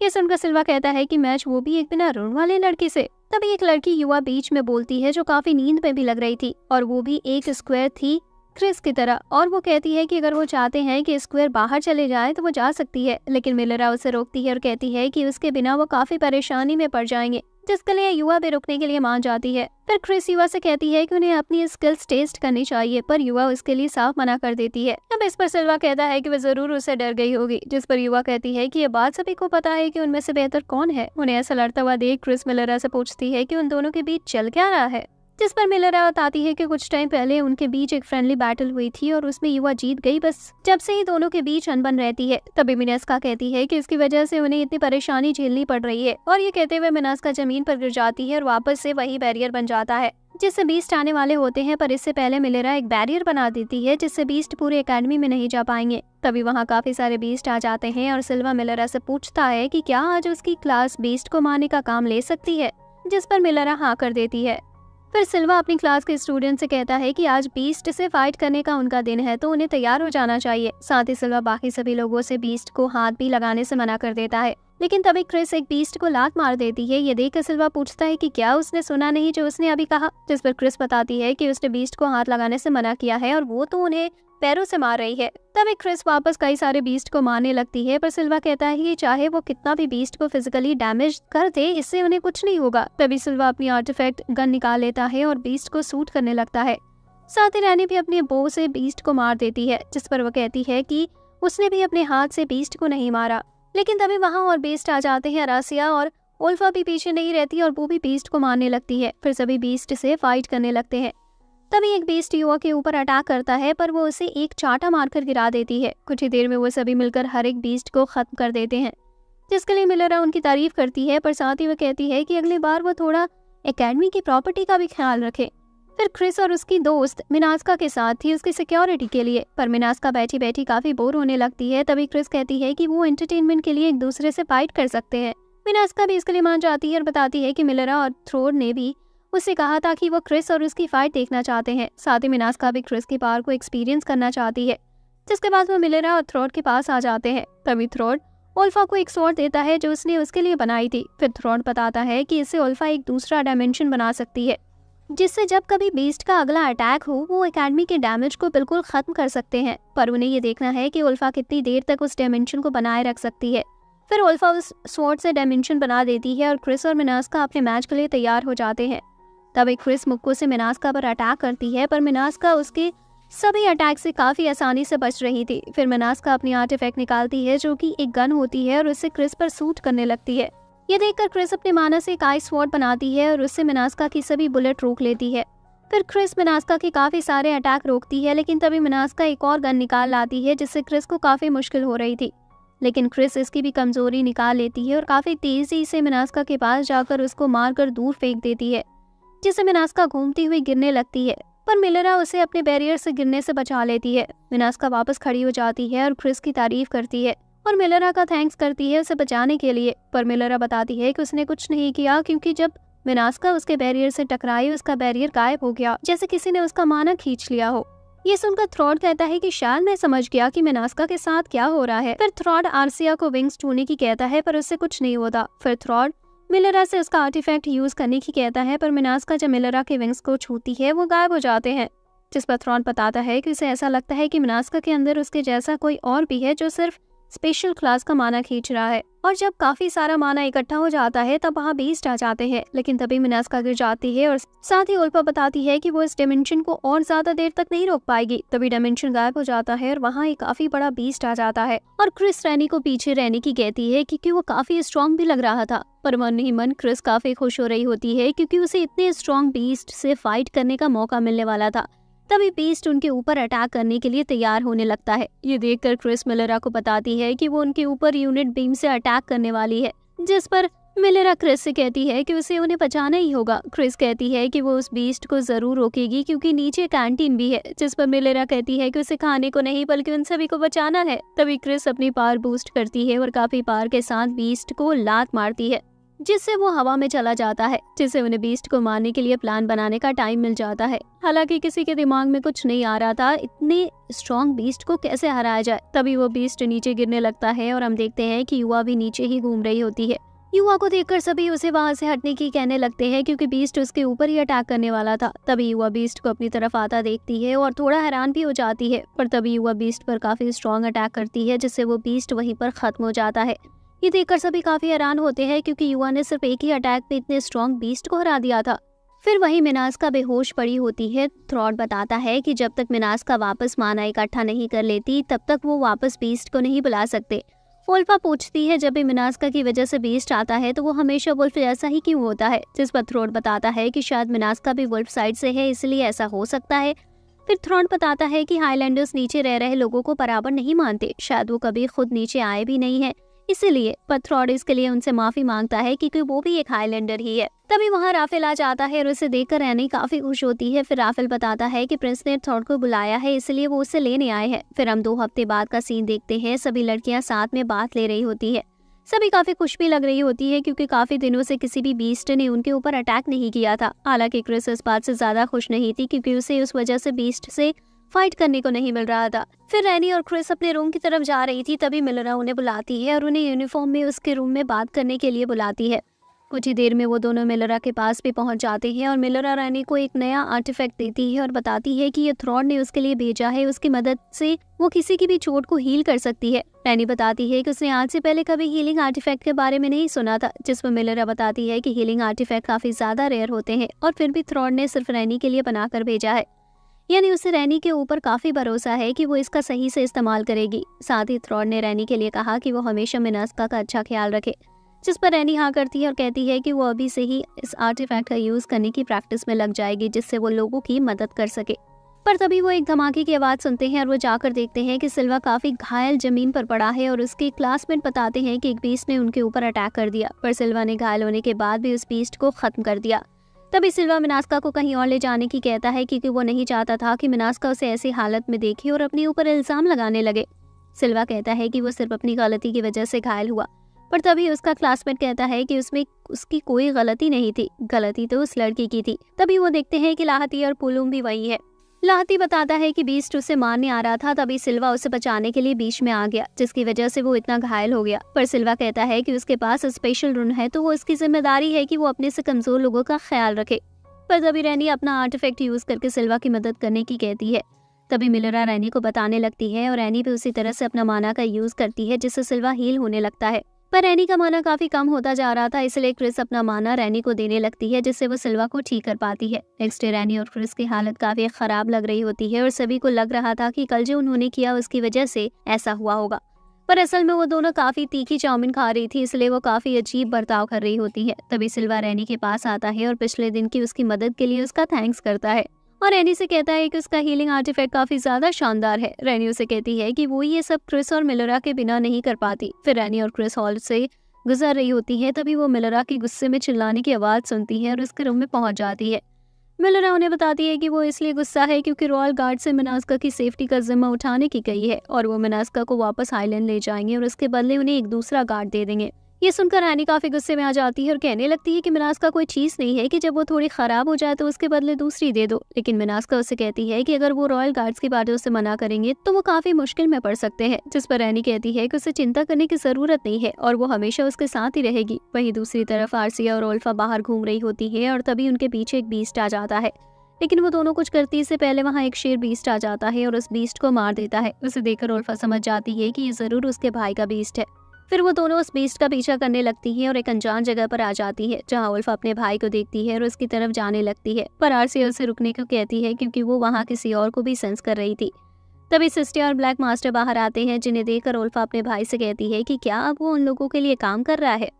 ये सुनकर सिल्वा कहता है कि मैच, वो भी एक बिना ऋण वाले लड़की से। तभी एक लड़की युवा बीच में बोलती है जो काफी नींद में भी लग रही थी, और वो भी एक स्क्वायर थी क्रिस की तरह, और वो कहती है कि अगर वो चाहते हैं कि स्क्वायर बाहर चले जाए तो वो जा सकती है, लेकिन मिलेरा उसे रोकती है और कहती है कि उसके बिना वो काफी परेशानी में पड़ जाएंगे, जिसके लिए युवा भी रुकने के लिए मान जाती है। फिर क्रिस युवा से कहती है कि उन्हें अपनी स्किल्स टेस्ट करनी चाहिए, पर युवा उसके लिए साफ मना कर देती है। अब इस पर सिल्वा कहता है कि वह जरूर उससे डर गई होगी, जिस पर युवा कहती है कि ये बात सभी को पता है कि उनमें से बेहतर कौन है। उन्हें ऐसा लड़ता हुआ देख क्रिस मिलेरा से पूछती है कि उन दोनों के बीच चल क्या रहा है, जिस पर मिलेरा बताती है कि कुछ टाइम पहले उनके बीच एक फ्रेंडली बैटल हुई थी और उसमें युवा जीत गई, बस जब से ही दोनों के बीच अनबन रहती है। तभी मिनास्का कहती है कि इसकी वजह से उन्हें इतनी परेशानी झेलनी पड़ रही है, और ये कहते हुए मिनास्का जमीन पर गिर जाती है और वापस से वही बैरियर बन जाता है जिससे बीस्ट आने वाले होते हैं। पर इससे पहले मिलेरा एक बैरियर बना देती है जिससे बीस्ट पूरे एकेडमी में नहीं जा पाएंगे। तभी वहाँ काफी सारे बीस्ट आ जाते हैं और सिल्वा मिलेरा से पूछता है कि क्या आज उसकी क्लास बीस्ट को मारने का काम ले सकती है, जिस पर मिलेरा हाँ कर देती है। फिर सिल्वा अपनी क्लास के स्टूडेंट से कहता है कि आज बीस्ट से फाइट करने का उनका दिन है, तो उन्हें तैयार हो जाना चाहिए। साथ ही सिल्वा बाकी सभी लोगों से बीस्ट को हाथ भी लगाने से मना कर देता है, लेकिन तभी क्रिस एक बीस्ट को लात मार देती है। ये देखकर सिल्वा पूछता है कि क्या उसने सुना नहीं जो उसने अभी कहा, जिस पर क्रिस बताती है कि उसने बीस्ट को हाथ लगाने से मना किया है और वो तो उन्हें पैरों से मार रही है। तभी क्रिस वापस कई सारे बीस्ट को मारने लगती है, पर सिल्वा कहता है कि चाहे वो कितना भी बीस्ट को फिजिकली डैमेज कर दे, इससे उन्हें कुछ नहीं होगा। तभी सिल्वा अपनी आर्टिफैक्ट गन निकाल लेता है और बीस्ट को शूट करने लगता है। साथ ही रैनी भी अपने बो से बीस्ट को मार देती है, जिस पर वो कहती है कि उसने भी अपने हाथ से बीस्ट को नहीं मारा। लेकिन तभी वहाँ और बीस्ट आ जाते हैं। रासिया और उल्फा भी पीछे नहीं रहती और वो भी बीस्ट को मारने लगती है। फिर सभी बीस्ट से फाइट करने लगते हैं। तभी एक बीस्ट युवा के ऊपर अटैक करता है, पर वो उसे एक चाटा मारकर गिरा देती है। कुछ ही देर में वो सभी मिलकर हर एक बीस्ट को खत्म कर देते हैं, जिसके लिए मिलेरा उनकी तारीफ करती है, पर साथ ही वो कहती है कि अगली बार वो थोड़ा एकेडमी की प्रॉपर्टी का भी ख्याल रखे। फिर क्रिस और उसकी दोस्त मिनास्का के साथ थी उसकी सिक्योरिटी के लिए, पर मिनास्का बैठी बैठी काफी बोर होने लगती है। तभी क्रिस कहती है कि वो एंटरटेनमेंट के लिए एक दूसरे से फाइट कर सकते हैं। मिनास्का भी इसके लिए मान जाती है और बताती है कि मिलेरा और थ्रोड ने भी उससे कहा था कि वो क्रिस और उसकी फाइट देखना चाहते हैं। साथ ही मिनास्का भी क्रिस की पावर को एक्सपीरियंस करना चाहती है, जिसके बाद वो मिलेरा और थ्रोड के पास आ जाते हैं। तभी थ्रोड उल्फा को एक स्वॉर्ड देता है जो उसने उसके लिए बनाई थी। फिर थ्रोड बताता है कि इससे उल्फा एक दूसरा डायमेंशन बना सकती है, जिससे जब कभी बीस्ट का अगला अटैक हो वो एकेडमी के डैमेज को बिल्कुल खत्म कर सकते हैं। पर उन्हें ये देखना है कि उल्फा कितनी देर तक उस डायमेंशन को बनाए रख सकती है। फिर उल्फा उस स्वॉर्ड से डायमेंशन बना देती है और क्रिस और मिनास्का अपने मैच के लिए तैयार हो जाते हैं। तभी क्रिस मुक्को से मिनास्का पर अटैक करती है, पर मिनास्का उसके सभी अटैक से काफी आसानी से बच रही थी। फिर मिनास्का अपनी आर्टिफैक्ट निकालती है जो कि एक गन होती है और उससे क्रिस पर शूट करने लगती है। ये देखकर क्रिस अपने माना से एक आइस स्वॉर्ड बनाती है और उससे मिनास्का की सभी बुलेट रोक लेती है। फिर क्रिस मिनास्का के काफी सारे अटैक रोकती है, लेकिन तभी मिनास्का एक और गन निकाल लाती है जिससे क्रिस को काफी मुश्किल हो रही थी। लेकिन क्रिस इसकी भी कमजोरी निकाल लेती है और काफी तेजी से मिनास्का के पास जाकर उसको मारकर दूर फेंक देती है, जिससे मिनास्का घूमती हुई गिरने लगती है। पर मिलेरा उसे अपने बैरियर से गिरने से बचा लेती है। मिनास्का वापस खड़ी हो जाती है और क्रिस की तारीफ करती है और मिलेरा का थैंक्स करती है उसे बचाने के लिए। पर मिलेरा बताती है कि उसने कुछ नहीं किया, क्योंकि जब मिनास्का उसके बैरियर से टकराई उसका बैरियर गायब हो गया, जैसे किसी ने उसका माना खींच लिया हो। ये सुनकर थ्रॉड कहता है कि शायद मैं समझ गया कि मिनास्का के साथ क्या हो रहा है। फिर थ्रॉड आर्सिया को विंग्स छूने की कहता है, पर उससे कुछ नहीं होता। फिर थ्रॉड मिलेरा से उसका आर्टिफैक्ट यूज करने की कहता है, पर मिनास्का जब मिलेरा के विंग्स को छूती है वो गायब हो जाते हैं, जिस पर थ्रॉड बताता है कि उसे ऐसा लगता है कि मिनास्का के अंदर उसके जैसा कोई और भी है जो सिर्फ स्पेशल क्लास का माना खींच रहा है। और जब काफी सारा माना इकट्ठा हो जाता है तब वहाँ बीस्ट आ जाते हैं, लेकिन तभी मिनास्का गिर जाती है और साथ ही उल्फा बताती है कि वो इस डायमेंशन को और ज्यादा देर तक नहीं रोक पाएगी। तभी डायमेंशन गायब हो जाता है और वहाँ एक काफी बड़ा बीस्ट आ जाता है और क्रिस रैनी को पीछे रहने की कहती है, क्योंकि वो काफी स्ट्रॉन्ग भी लग रहा था। पर मन ही मन क्रिस काफी खुश हो रही होती है, क्योंकि उसे इतने स्ट्रॉन्ग बीस्ट से फाइट करने का मौका मिलने वाला था। तभी बीस्ट उनके ऊपर अटैक करने के लिए तैयार होने लगता है। ये देखकर क्रिस मिलेरा को बताती है कि वो उनके ऊपर यूनिट बीम से अटैक करने वाली है, जिस पर मिलेरा क्रिस से कहती है कि उसे उन्हें बचाना ही होगा। क्रिस कहती है कि वो उस बीस्ट को जरूर रोकेगी, क्योंकि नीचे कैंटीन भी है, जिस पर मिलेरा कहती है कि उसे खाने को नहीं बल्कि उन सभी को बचाना है। तभी क्रिस अपनी पावर बूस्ट करती है और काफी पावर के साथ बीस्ट को लात मारती है, जिससे वो हवा में चला जाता है, जिससे उन्हें बीस्ट को मारने के लिए प्लान बनाने का टाइम मिल जाता है। हालांकि किसी के दिमाग में कुछ नहीं आ रहा था इतने स्ट्रॉन्ग बीस्ट को कैसे हराया जाए। तभी वो बीस्ट नीचे गिरने लगता है और हम देखते हैं कि युवा भी नीचे ही घूम रही होती है। युवा को देखकर सभी उसे वहां से हटने की कहने लगते हैं क्योंकि बीस्ट उसके ऊपर ही अटैक करने वाला था। तभी युवा बीस्ट को अपनी तरफ आता देखती है और थोड़ा हैरान भी हो जाती है, पर तभी युवा बीस्ट पर काफी स्ट्रॉन्ग अटैक करती है, जिससे वो बीस्ट वहीं पर खत्म हो जाता है। ये देखकर सभी काफी हैरान होते हैं क्योंकि युवा ने सिर्फ एक ही अटैक में इतने स्ट्रॉन्ग बीस्ट को हरा दिया था। फिर वही मिनास्का बेहोश पड़ी होती है। थ्रॉड बताता है कि जब तक मिनास्का वापस माना इकट्ठा नहीं कर लेती तब तक वो वापस बीस्ट को नहीं बुला सकते। वुल्फा पूछती है जब भी मिनास्का की वजह से बीस्ट आता है तो वो हमेशा वुल्फ जैसा ही क्यों होता है, जिस पर थ्रॉड बताता है कि शायद मिनास्का भी वुल्फ साइड से है इसलिए ऐसा हो सकता है। फिर थ्रॉड बताता है कि हाईलैंडर्स नीचे रह रहे लोगों को बराबर नहीं मानते, शायद वो कभी खुद नीचे आए भी नहीं है इसीलिए। पर थ्रॉड इसके लिए उनसे माफी मांगता है क्योंकि वो भी एक हाईलैंडर ही है। तभी वहाँ राफेल आ जाता है और उसे देखकर एनी काफी खुश होती है। फिर राफेल बताता है कि प्रिंस ने थ्रॉड को बुलाया है इसलिए वो उसे लेने आए हैं। फिर हम 2 हफ्ते बाद का सीन देखते हैं। सभी लड़कियां साथ में बात ले रही होती है। सभी काफी खुश भी लग रही होती है क्योंकि काफी दिनों से किसी भी बीस्ट ने उनके ऊपर अटैक नहीं किया था। हालांकि क्रिस इस बात से ज्यादा खुश नहीं थी क्योंकि उसे उस वजह से बीस्ट से फाइट करने को नहीं मिल रहा था। फिर रैनी और क्रिस अपने रूम की तरफ जा रही थी, तभी मिलरा उन्हें बुलाती है और उन्हें यूनिफॉर्म में उसके रूम में बात करने के लिए बुलाती है। कुछ ही देर में वो दोनों मिलरा के पास भी पहुंच जाते हैं और मिलरा रैनी को एक नया आर्टिफैक्ट देती है और बताती है कि ये थ्रॉड ने उसके लिए भेजा है, उसकी मदद से वो किसी की भी चोट को हील कर सकती है। रैनी बताती है कि उसने आज से पहले कभी हीलिंग आर्टिफैक्ट के बारे में नहीं सुना था, जिस पर मिलरा बताती है कि हीलिंग आर्टिफैक्ट काफी ज्यादा रेयर होते हैं और फिर भी थ्रॉड ने सिर्फ रैनी के लिए बनाकर भेजा है, यानी उसे रैनी के ऊपर काफी भरोसा है कि वो इसका सही से इस्तेमाल करेगी। साथ ही थ्रॉड ने रैनी के लिए कहा कि वो हमेशा मिनास्का का अच्छा ख्याल रखे, जिस पर रैनी हाँ करती है और कहती है कि वो अभी से ही इस आर्टिफैक्ट का यूज करने की प्रैक्टिस में लग जाएगी, जिससे वो लोगों की मदद कर सके। पर तभी वो एक धमाके की आवाज सुनते हैं और वो जाकर देखते हैं कि सिल्वा काफी घायल जमीन पर पड़ा है और उसके क्लासमेट बताते हैं कि एक बीस्ट ने उनके ऊपर अटैक कर दिया, पर सिल्वा ने घायल होने के बाद भी उस बीस्ट को खत्म कर दिया। तभी सिल्वा मिनास्का को कहीं और ले जाने की कहता है क्योंकि वो नहीं चाहता था कि मिनास्का उसे ऐसी हालत में देखे और अपने ऊपर इल्जाम लगाने लगे। सिल्वा कहता है कि वो सिर्फ अपनी गलती की वजह से घायल हुआ, पर तभी उसका क्लासमेट कहता है कि उसमें उसकी कोई गलती नहीं थी, गलती तो उस लड़की की थी। तभी वो देखते हैं कि लाहती और पुलुम भी वही है। लाहती बताता है कि बीस्ट उसे मारने आ रहा था, तभी सिल्वा उसे बचाने के लिए बीच में आ गया, जिसकी वजह से वो इतना घायल हो गया। पर सिल्वा कहता है कि उसके पास स्पेशल रुन है तो वो उसकी जिम्मेदारी है कि वो अपने से कमजोर लोगों का ख्याल रखे। पर तभी रैनी अपना आर्टिफैक्ट यूज करके सिल्वा की मदद करने की कहती है। तभी मिलरा रैनी को बताने लगती है और रैनी भी उसी तरह से अपना माना का यूज करती है, जिससे सिल्वा हील होने लगता है। पर रैनी का माना काफी कम होता जा रहा था, इसलिए क्रिस अपना माना रैनी को देने लगती है, जिससे वो सिल्वा को ठीक कर पाती है। नेक्स्ट डे रैनी और क्रिस की हालत काफी खराब लग रही होती है और सभी को लग रहा था कि कल जो उन्होंने किया उसकी वजह से ऐसा हुआ होगा, पर असल में वो दोनों काफी तीखी चाउमीन खा रही थी, इसलिए वो काफी अजीब बर्ताव कर रही होती है। तभी सिल्वा रैनी के पास आता है और पिछले दिन की उसकी मदद के लिए उसका थैंक्स करता है और रैनी से कहता है कि उसका हीलिंग आर्टिफैक्ट काफी ज्यादा शानदार है। रैनी उसे कहती है कि वो ये सब क्रिस और मिलरा के बिना नहीं कर पाती। फिर रैनी और क्रिस हॉल से गुजर रही होती है, तभी वो मिलरा की गुस्से में चिल्लाने की आवाज सुनती है और उसके रूम में पहुंच जाती है। मिलरा उन्हें बताती है कि वो इसलिए गुस्सा है क्योंकि रॉयल गार्ड से मिनास्का की सेफ्टी का जिम्मा उठाने की गई है और वो मिनास्का को वापस आइलैंड ले जाएंगे और उसके बदले उन्हें एक दूसरा गार्ड दे देंगे। ये सुनकर रैनी काफी गुस्से में आ जाती है और कहने लगती है कि मिनास्का कोई चीज नहीं है कि जब वो थोड़ी खराब हो जाए तो उसके बदले दूसरी दे दो। लेकिन मिनास्का उससे कहती है कि अगर वो रॉयल गार्ड्स की बातों से मना करेंगे तो वो काफी मुश्किल में पड़ सकते हैं, जिस पर रैनी कहती है कि उसे चिंता करने की जरूरत नहीं है और वो हमेशा उसके साथ ही रहेगी। वहीं दूसरी तरफ आर्सिया और ओल्फा बाहर घूम रही होती है और तभी उनके पीछे एक बीस्ट आ जाता है, लेकिन वो दोनों कुछ करती से पहले वहाँ एक शेर बीस्ट आ जाता है और उस बीस्ट को मार देता है। उसे देखकर ओल्फा समझ जाती है कि ये जरूर उसके भाई का बीस्ट है। फिर वो दोनों उस बीस्ट का पीछा करने लगती हैं और एक अनजान जगह पर आ जाती है, जहाँ ओल्फा अपने भाई को देखती है और उसकी तरफ जाने लगती है, पर आर्सिया उसे रुकने को कहती है क्योंकि वो वहाँ किसी और को भी सेंस कर रही थी। तभी सिस्टिया और ब्लैक मास्टर बाहर आते हैं, जिन्हें देखकर ओल्फा अपने भाई से कहती है कि क्या अब वो उन लोगों के लिए काम कर रहा है।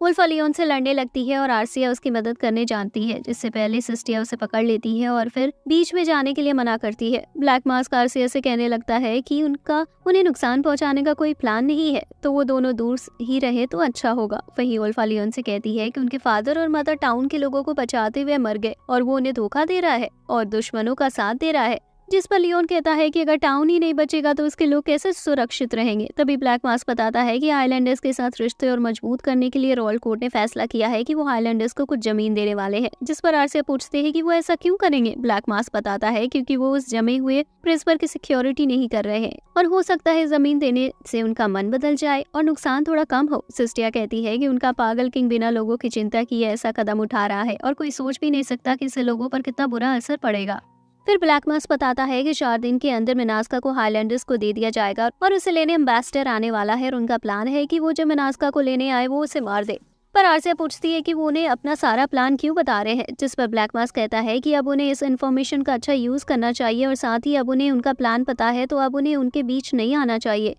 ओल्फा लियोन से लड़ने लगती है और आर्सिया उसकी मदद करने जानती है, जिससे पहले सिस्टिया उसे पकड़ लेती है और फिर बीच में जाने के लिए मना करती है। ब्लैक मास्क आर्सिया से कहने लगता है कि उन्हें नुकसान पहुंचाने का कोई प्लान नहीं है, तो वो दोनों दूर ही रहे तो अच्छा होगा। वहीं ओल्फा लियोन से कहती है कि उनके फादर और मदर टाउन के लोगों को बचाते हुए मर गए और वो उन्हें धोखा दे रहा है और दुश्मनों का साथ दे रहा है, जिस पर लियोन कहता है कि अगर टाउन ही नहीं बचेगा तो उसके लोग कैसे सुरक्षित रहेंगे। तभी ब्लैक मास्क बताता है कि हाईलैंडर्स के साथ रिश्ते और मजबूत करने के लिए रॉयल कोर्ट ने फैसला किया है कि वो हाईलैंडर्स को कुछ जमीन देने वाले हैं। जिस पर आर्सिया पूछते हैं कि वो ऐसा क्यों करेंगे। ब्लैक मास्क बताता है क्योंकि वो उस जमे हुए प्रिंसिपल की सिक्योरिटी नहीं कर रहे हैं और हो सकता है जमीन देने से उनका मन बदल जाए और नुकसान थोड़ा कम हो। सिस्टिया कहती है कि उनका पागल किंग बिना लोगों की चिंता किए ऐसा कदम उठा रहा है और कोई सोच भी नहीं सकता कि इससे लोगों पर कितना बुरा असर पड़ेगा। फिर ब्लैक मास्क बताता है कि 4 दिन के अंदर मिनास्का को हाईलैंडर्स को दे दिया जाएगा और उसे लेने एम्बेसडर आने वाला है और उनका प्लान है कि वो जब मिनास्का को लेने आए वो उसे मार दे। पर आर्सिया पूछती है कि वो उन्हें अपना सारा प्लान क्यों बता रहे हैं। जिस पर ब्लैक मास्क कहता है कि अब उन्हें इस इन्फॉर्मेशन का अच्छा यूज करना चाहिए और साथ ही अब उन्हें उनका प्लान पता है तो अब उन्हें उनके बीच नहीं आना चाहिए।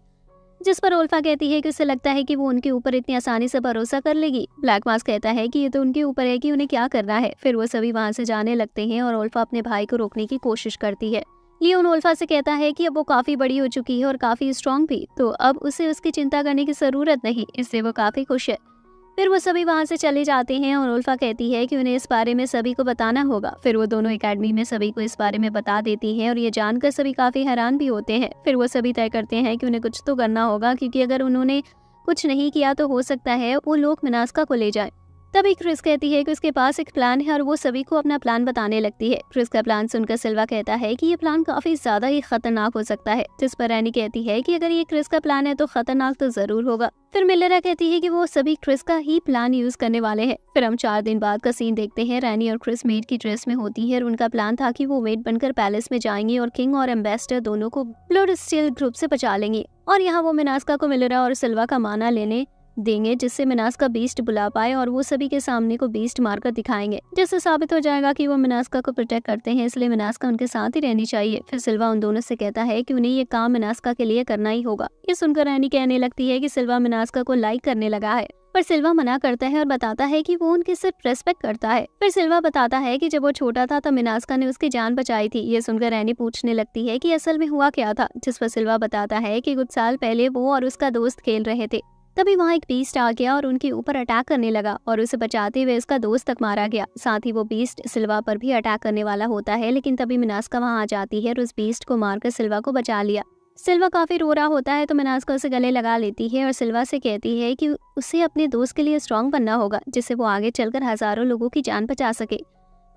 जिस पर ओल्फा कहती है कि उसे लगता है कि वो उनके ऊपर इतनी आसानी से भरोसा कर लेगी। ब्लैक मास्क कहता है कि ये तो उनके ऊपर है कि उन्हें क्या करना है। फिर वो सभी वहां से जाने लगते हैं और ओल्फा अपने भाई को रोकने की कोशिश करती है। लियोन ओल्फा से कहता है कि अब वो काफी बड़ी हो चुकी है और काफी स्ट्रॉन्ग भी, तो अब उसे उसकी चिंता करने की जरूरत नहीं, इससे वो काफी खुश है। फिर वो सभी वहां से चले जाते हैं और ओल्फा कहती है कि उन्हें इस बारे में सभी को बताना होगा। फिर वो दोनों एकेडमी में सभी को इस बारे में बता देती हैं और ये जानकर सभी काफी हैरान भी होते हैं। फिर वो सभी तय करते हैं कि उन्हें कुछ तो करना होगा क्योंकि अगर उन्होंने कुछ नहीं किया तो हो सकता है वो लोग मिनास्का को ले जाएं। तभी क्रिस कहती है कि उसके पास एक प्लान है और वो सभी को अपना प्लान बताने लगती है। क्रिस का प्लान सुनकर सिल्वा कहता है कि ये प्लान काफी ज्यादा ही खतरनाक हो सकता है। जिस पर रैनी कहती है कि अगर ये क्रिस का प्लान है तो खतरनाक तो जरूर होगा। फिर मिलेरा कहती है कि वो सभी क्रिस का ही प्लान यूज करने वाले हैं। फिर हम 4 दिन बाद का सीन देखते हैं। रैनी और क्रिस मेड की ड्रेस में होती है और उनका प्लान था कि वो मेड बनकर पैलेस में जाएंगी और किंग और एम्बेसडर दोनों को ब्लड स्टील ग्रुप से बचा लेंगी और यहाँ वो मिनास्का को मिलेरा और सिल्वा का माना लेने देंगे जिससे मिनास्का बीस्ट बुला पाए और वो सभी के सामने को बीस्ट मारकर दिखाएंगे, जिससे साबित हो जाएगा कि वो मिनास्का को प्रोटेक्ट करते हैं, इसलिए मिनास्का उनके साथ ही रहनी चाहिए। फिर सिल्वा उन दोनों से कहता है कि उन्हें ये काम मिनास्का के लिए करना ही होगा। ये सुनकर रैनी कहने लगती है कि सिल्वा मिनास्का को लाइक करने लगा है, पर सिल्वा मना करता है और बताता है कि वो उनकी सिर्फ रेस्पेक्ट करता है। फिर सिल्वा बताता है कि जब वो छोटा था तब मिनास्का ने उसकी जान बचाई थी। ये सुनकर रैनी पूछने लगती है कि असल में हुआ क्या था, जिस पर सिल्वा बताता है कि कुछ साल पहले वो और उसका दोस्त खेल रहे थे। तभी वहाँ एक बीस्ट आ गया और उनके ऊपर अटैक करने लगा और उसे बचाते हुए उसका दोस्त तक मारा गया। साथ ही वो बीस्ट सिल्वा पर भी अटैक करने वाला होता है, लेकिन तभी मिनास्का वहाँ आ जाती है और उस बीस्ट को मारकर सिल्वा को बचा लिया। सिल्वा काफी रो रहा होता है तो मिनास्का उसे गले लगा लेती है और सिल्वा से कहती है कि उसे अपने दोस्त के लिए स्ट्रॉन्ग बनना होगा, जिससे वो आगे चलकर हजारों लोगों की जान बचा सके।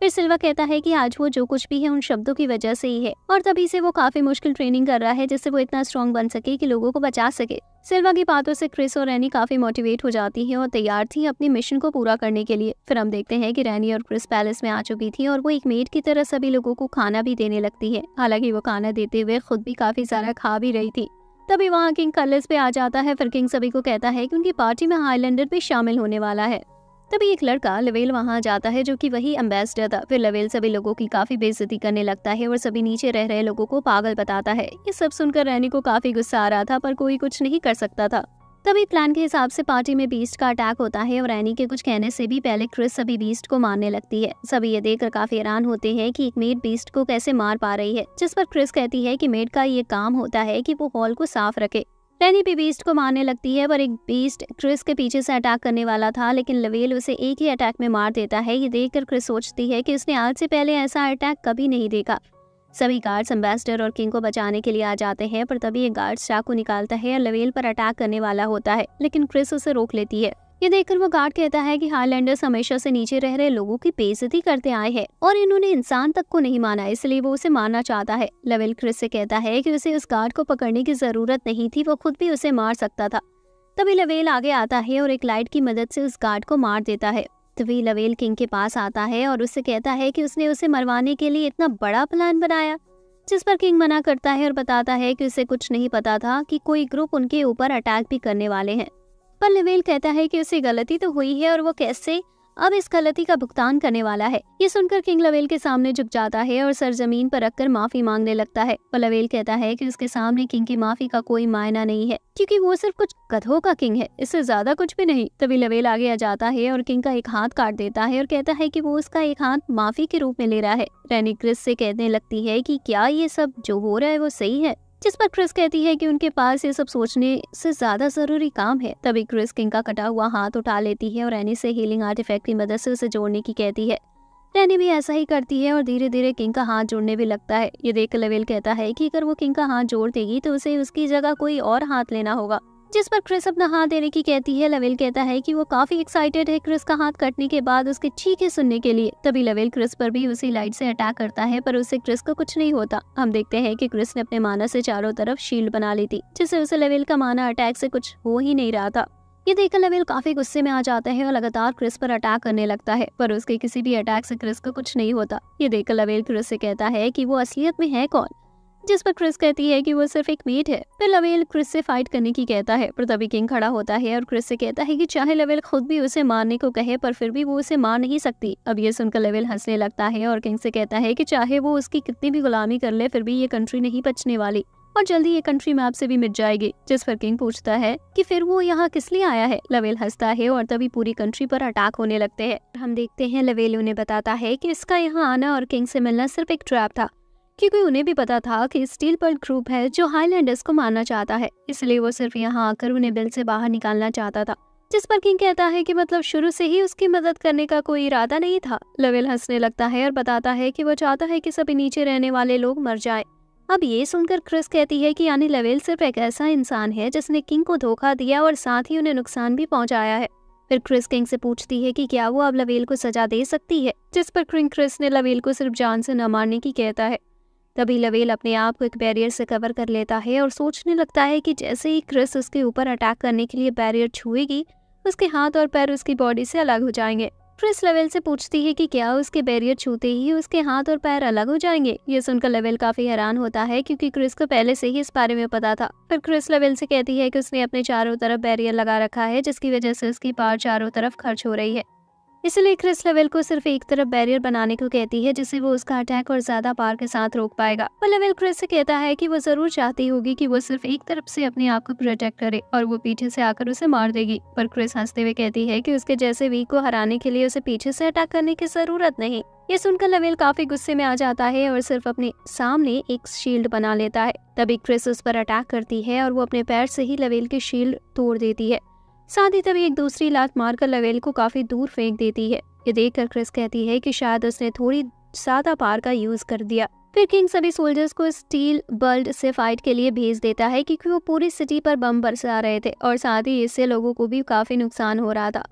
फिर सिल्वा कहता है कि आज वो जो कुछ भी है उन शब्दों की वजह से ही है और तभी से वो काफी मुश्किल ट्रेनिंग कर रहा है जिससे वो इतना स्ट्रॉन्ग बन सके कि लोगों को बचा सके। सिल्वा की बातों से क्रिस और रैनी काफी मोटिवेट हो जाती है और तैयार थी अपने मिशन को पूरा करने के लिए। फिर हम देखते हैं कि रैनी और क्रिस पैलेस में आ चुकी थी और वो एक मेड की तरह सभी लोगों को खाना भी देने लगती है। हालांकि वो खाना देते हुए खुद भी काफी सारा खा भी रही थी। तभी वहाँ किंग कलेस पे आ जाता है। फिर किंग सभी को कहता है कि उनकी पार्टी में हाईलैंडर भी शामिल होने वाला है। तभी एक लड़का लवेल वहां जाता है जो कि वही एम्बेसडर था। फिर लवेल सभी लोगों की काफी बेइज्जती करने लगता है और सभी नीचे रह रहे लोगों को पागल बताता है। ये सब सुनकर रैनी को काफी गुस्सा आ रहा था पर कोई कुछ नहीं कर सकता था। तभी प्लान के हिसाब से पार्टी में बीस्ट का अटैक होता है और रैनी के कुछ कहने से भी पहले क्रिस सभी बीस्ट को मारने लगती है। सभी ये देखकर काफी हैरान होते हैं कि एक मेड बीस्ट को कैसे मार पा रही है, जिस पर क्रिस कहती है कि मेड का ये काम होता है कि वो हॉल को साफ रखे। रैनी भी बीस्ट को मारने लगती है पर एक बीस्ट क्रिस के पीछे से अटैक करने वाला था, लेकिन लवेल उसे एक ही अटैक में मार देता है। ये देखकर क्रिस सोचती है कि उसने आज से पहले ऐसा अटैक कभी नहीं देखा। सभी गार्ड्स एम्बेसडर और किंग को बचाने के लिए आ जाते हैं पर तभी एक गार्ड चाकू निकालता है और लवेल पर अटैक करने वाला होता है, लेकिन क्रिस उसे रोक लेती है। ये देखकर वो गार्ड कहता है कि हाईलैंडर्स हमेशा से नीचे रह रहे लोगों की बेइज्जती करते आए हैं और इन्होंने इंसान तक को नहीं माना, इसलिए वो उसे मारना चाहता है। लवेल क्रिस से कहता है कि उसे उस गार्ड को पकड़ने की जरूरत नहीं थी, वो खुद भी उसे मार सकता था। तभी लवेल आगे आता है और एक लाइट की मदद से उस गार्ड को मार देता है। तभी लवेल किंग के पास आता है और उससे कहता है कि उसने उसे मरवाने के लिए इतना बड़ा प्लान बनाया, जिस पर किंग मना करता है और बताता है कि उसे कुछ नहीं पता था कि कोई ग्रुप उनके ऊपर अटैक भी करने वाले हैं। पर लवेल कहता है कि उसे गलती तो हुई है और वो कैसे अब इस गलती का भुगतान करने वाला है। ये सुनकर किंग लवेल के सामने झुक जाता है और सर जमीन पर रखकर माफी मांगने लगता है। पर लवेल कहता है कि उसके सामने किंग की माफी का कोई मायना नहीं है, क्योंकि वो सिर्फ कुछ गधों का किंग है, इससे ज्यादा कुछ भी नहीं। तभी लवेल आगे आ जाता है और किंग का एक हाथ काट देता है और कहता है कि वो उसका एक हाथ माफी के रूप में ले रहा है। रैनी क्रिस से कहने लगती है कि क्या ये सब जो हो रहा है वो सही है, जिस पर क्रिस कहती है कि उनके पास ये सब सोचने से ज्यादा जरूरी काम है। तभी क्रिस किंग का कटा हुआ हाथ उठा लेती है और रैनी से हीलिंग आर्टिफैक्ट की मदद से उसे जोड़ने की कहती है। रैनी भी ऐसा ही करती है और धीरे धीरे किंग का हाथ जोड़ने भी लगता है। ये देख लवेल कहता है कि अगर वो किंग का हाथ जोड़ देगी तो उसे उसकी जगह कोई और हाथ लेना होगा, जिस पर क्रिस अपना हाथ देने की कहती है। लवेल कहता है कि वो काफी एक्साइटेड है क्रिस का हाथ कटने के बाद उसके चीखें सुनने के लिए। तभी लवेल क्रिस पर भी उसी लाइट से अटैक करता है, पर उससे क्रिस को कुछ नहीं होता। हम देखते हैं कि क्रिस ने अपने माना से चारों तरफ शील्ड बना ली थी, जिससे उसे लवेल का माना अटैक से कुछ हो ही नहीं रहा था। ये देखकर लवेल काफी गुस्से में आ जाता है और लगातार क्रिस पर अटैक करने लगता है, पर उसके किसी भी अटैक से क्रिस को कुछ नहीं होता। ये देखकर लवेल क्रिस से कहता है कि वो असलियत में है कौन, जिस पर क्रिस कहती है कि वो सिर्फ एक मेट है। फिर लवेल क्रिस से फाइट करने की कहता है, पर तभी किंग खड़ा होता है और क्रिस से कहता है कि चाहे लवेल खुद भी उसे मारने को कहे पर फिर भी वो उसे मार नहीं सकती। अब ये सुनकर लवेल हंसने लगता है और किंग से कहता है कि चाहे वो उसकी कितनी भी गुलामी कर ले फिर भी ये कंट्री नहीं बचने वाली और जल्दी ये कंट्री मैप से भी मिट जाएगी। जिस पर किंग पूछता है कि फिर वो यहाँ किस लिए आया है। लवेल हंसता है और तभी पूरी कंट्री पर अटैक होने लगते हैं। हम देखते हैं लवेल उन्हें बताता है कि इसका यहाँ आना और किंग से मिलना सिर्फ एक ट्रैप था, क्योंकि उन्हें भी पता था कि स्टील पर्ल ग्रुप है जो हाईलैंडर्स को मारना चाहता है, इसलिए वो सिर्फ यहाँ आकर उन्हें बिल से बाहर निकालना चाहता था। जिस पर किंग कहता है कि मतलब शुरू से ही उसकी मदद करने का कोई इरादा नहीं था। लवेल हंसने लगता है और बताता है कि वो चाहता है कि सभी नीचे रहने वाले लोग मर जाए। अब ये सुनकर क्रिस कहती है कि यानी लवेल सिर्फ एक ऐसा इंसान है जिसने किंग को धोखा दिया और साथ ही उन्हें नुकसान भी पहुंचाया है। फिर क्रिस किंग से पूछती है कि क्या वो अब लवेल को सजा दे सकती है, जिस पर किंग क्रिस ने लवेल को सिर्फ जान से न मारने की कहता है। तभी लवेल अपने आप को एक बैरियर से कवर कर लेता है और सोचने लगता है कि जैसे ही क्रिस उसके ऊपर अटैक करने के लिए बैरियर छुएगी उसके हाथ और पैर उसकी बॉडी से अलग हो जाएंगे। क्रिस लवेल से पूछती है कि क्या उसके बैरियर छूते ही उसके हाथ और पैर अलग हो जाएंगे। ये सुनकर लवेल काफी हैरान होता है, क्योंकि क्रिस को पहले से ही इस बारे में पता था। फिर क्रिस लवेल से कहती है कि उसने अपने चारों तरफ बैरियर लगा रखा है, जिसकी वजह से उसकी पावर चारों तरफ खर्च हो रही है। इसलिए क्रिस लवेल को सिर्फ एक तरफ बैरियर बनाने को कहती है, जिससे वो उसका अटैक और ज्यादा पावर के साथ रोक पाएगा। पर लवेल क्रिस से कहता है कि वो जरूर चाहती होगी कि वो सिर्फ एक तरफ से अपने आप को प्रोटेक्ट करे और वो पीछे से आकर उसे मार देगी। पर क्रिस हंसते हुए कहती है कि उसके जैसे वीक को हराने के लिए उसे पीछे से अटैक करने की जरूरत नहीं। ये सुनकर लवेल काफी गुस्से में आ जाता है और सिर्फ अपने सामने एक शील्ड बना लेता है। तभी क्रिस उस पर अटैक करती है और वो अपने पैर से ही लवेल की शील्ड तोड़ देती है। साथ ही तभी एक दूसरी लात मारकर लवेल को काफी दूर फेंक देती है। ये देखकर क्रिस कहती है कि शायद उसने थोड़ी ज्यादा पावर का यूज कर दिया। फिर किंग सभी सोल्जर्स को स्टील बल्ट से फाइट के लिए भेज देता है, क्योंकि वो पूरी सिटी पर बम बरसा रहे थे और साथ ही इससे लोगों को भी काफी नुकसान हो रहा था।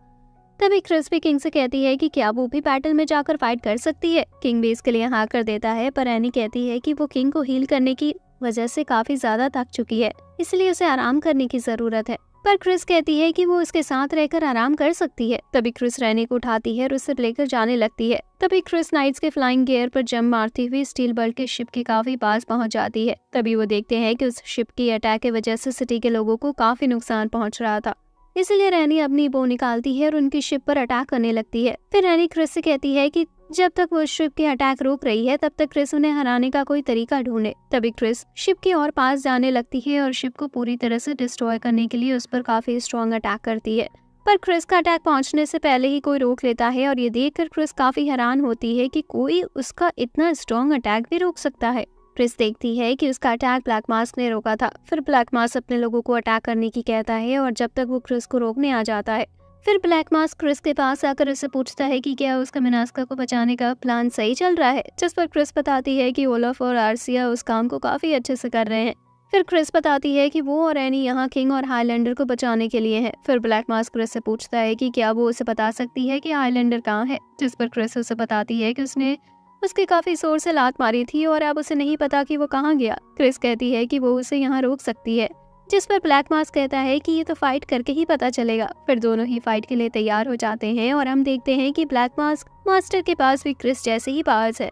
तभी क्रिस भी किंग से कहती है कि क्या वो भी बैटल में जाकर फाइट कर सकती है। किंग भी इसके लिए हाँ कर देता है, पर एनी कहती है कि वो किंग को हील करने की वजह से काफी ज्यादा थक चुकी है, इसलिए उसे आराम करने की जरूरत है। पर क्रिस कहती है कि वो उसके साथ रहकर आराम कर सकती है। तभी क्रिस रैनी को उठाती है और उसे लेकर जाने लगती है। तभी क्रिस नाइट्स के फ्लाइंग गियर पर जंप मारती हुई स्टील बल्ट के शिप के काफी पास पहुंच जाती है। तभी वो देखते हैं कि उस शिप की अटैक की वजह से सिटी के लोगों को काफी नुकसान पहुंच रहा था, इसलिए रैनी अपनी बो निकालती है और उनकी शिप पर अटैक करने लगती है। फिर रैनी क्रिस से कहती है कि जब तक वो शिप के अटैक रोक रही है तब तक क्रिस उन्हें हराने का कोई तरीका ढूंढे। तभी क्रिस शिप के और पास जाने लगती है और शिप को पूरी तरह से डिस्ट्रॉय करने के लिए उस पर काफी स्ट्रॉन्ग अटैक करती है। पर क्रिस का अटैक पहुंचने से पहले ही कोई रोक लेता है और ये देखकर क्रिस काफी हैरान होती है कि कोई उसका इतना स्ट्रॉन्ग अटैक भी रोक सकता है। क्रिस देखती है कि उसका अटैक ब्लैक मास्क ने रोका था। फिर ब्लैक मास्क अपने लोगों को अटैक करने की कहता है और जब तक वो क्रिस को रोकने आ जाता है। फिर ब्लैक मास्क क्रिस के पास आकर उससे पूछता है कि क्या उसका मिनास्का को बचाने का प्लान सही चल रहा है, जिस पर क्रिस बताती है कि ओलफ और आर्सिया उस काम को काफी अच्छे से कर रहे हैं। फिर क्रिस बताती है कि वो और एनी यहाँ किंग और हाईलैंडर को बचाने के लिए है। फिर ब्लैक मास्क क्रिस से पूछता है कि क्या वो उसे बता सकती है कि हाईलैंडर कहाँ है, जिस पर क्रिस उसे बताती है कि उसने उसके काफी जोर से लात मारी थी और अब उसे नहीं पता कि वो कहाँ गया। क्रिस कहती है कि वो उसे यहाँ रोक सकती है, जिस पर ब्लैक मास्क कहता है कि ये तो फाइट करके ही पता चलेगा। फिर दोनों ही फाइट के लिए तैयार हो जाते हैं और हम देखते हैं कि ब्लैक मास्क मास्टर के पास भी क्रिस जैसे ही पावर्स है।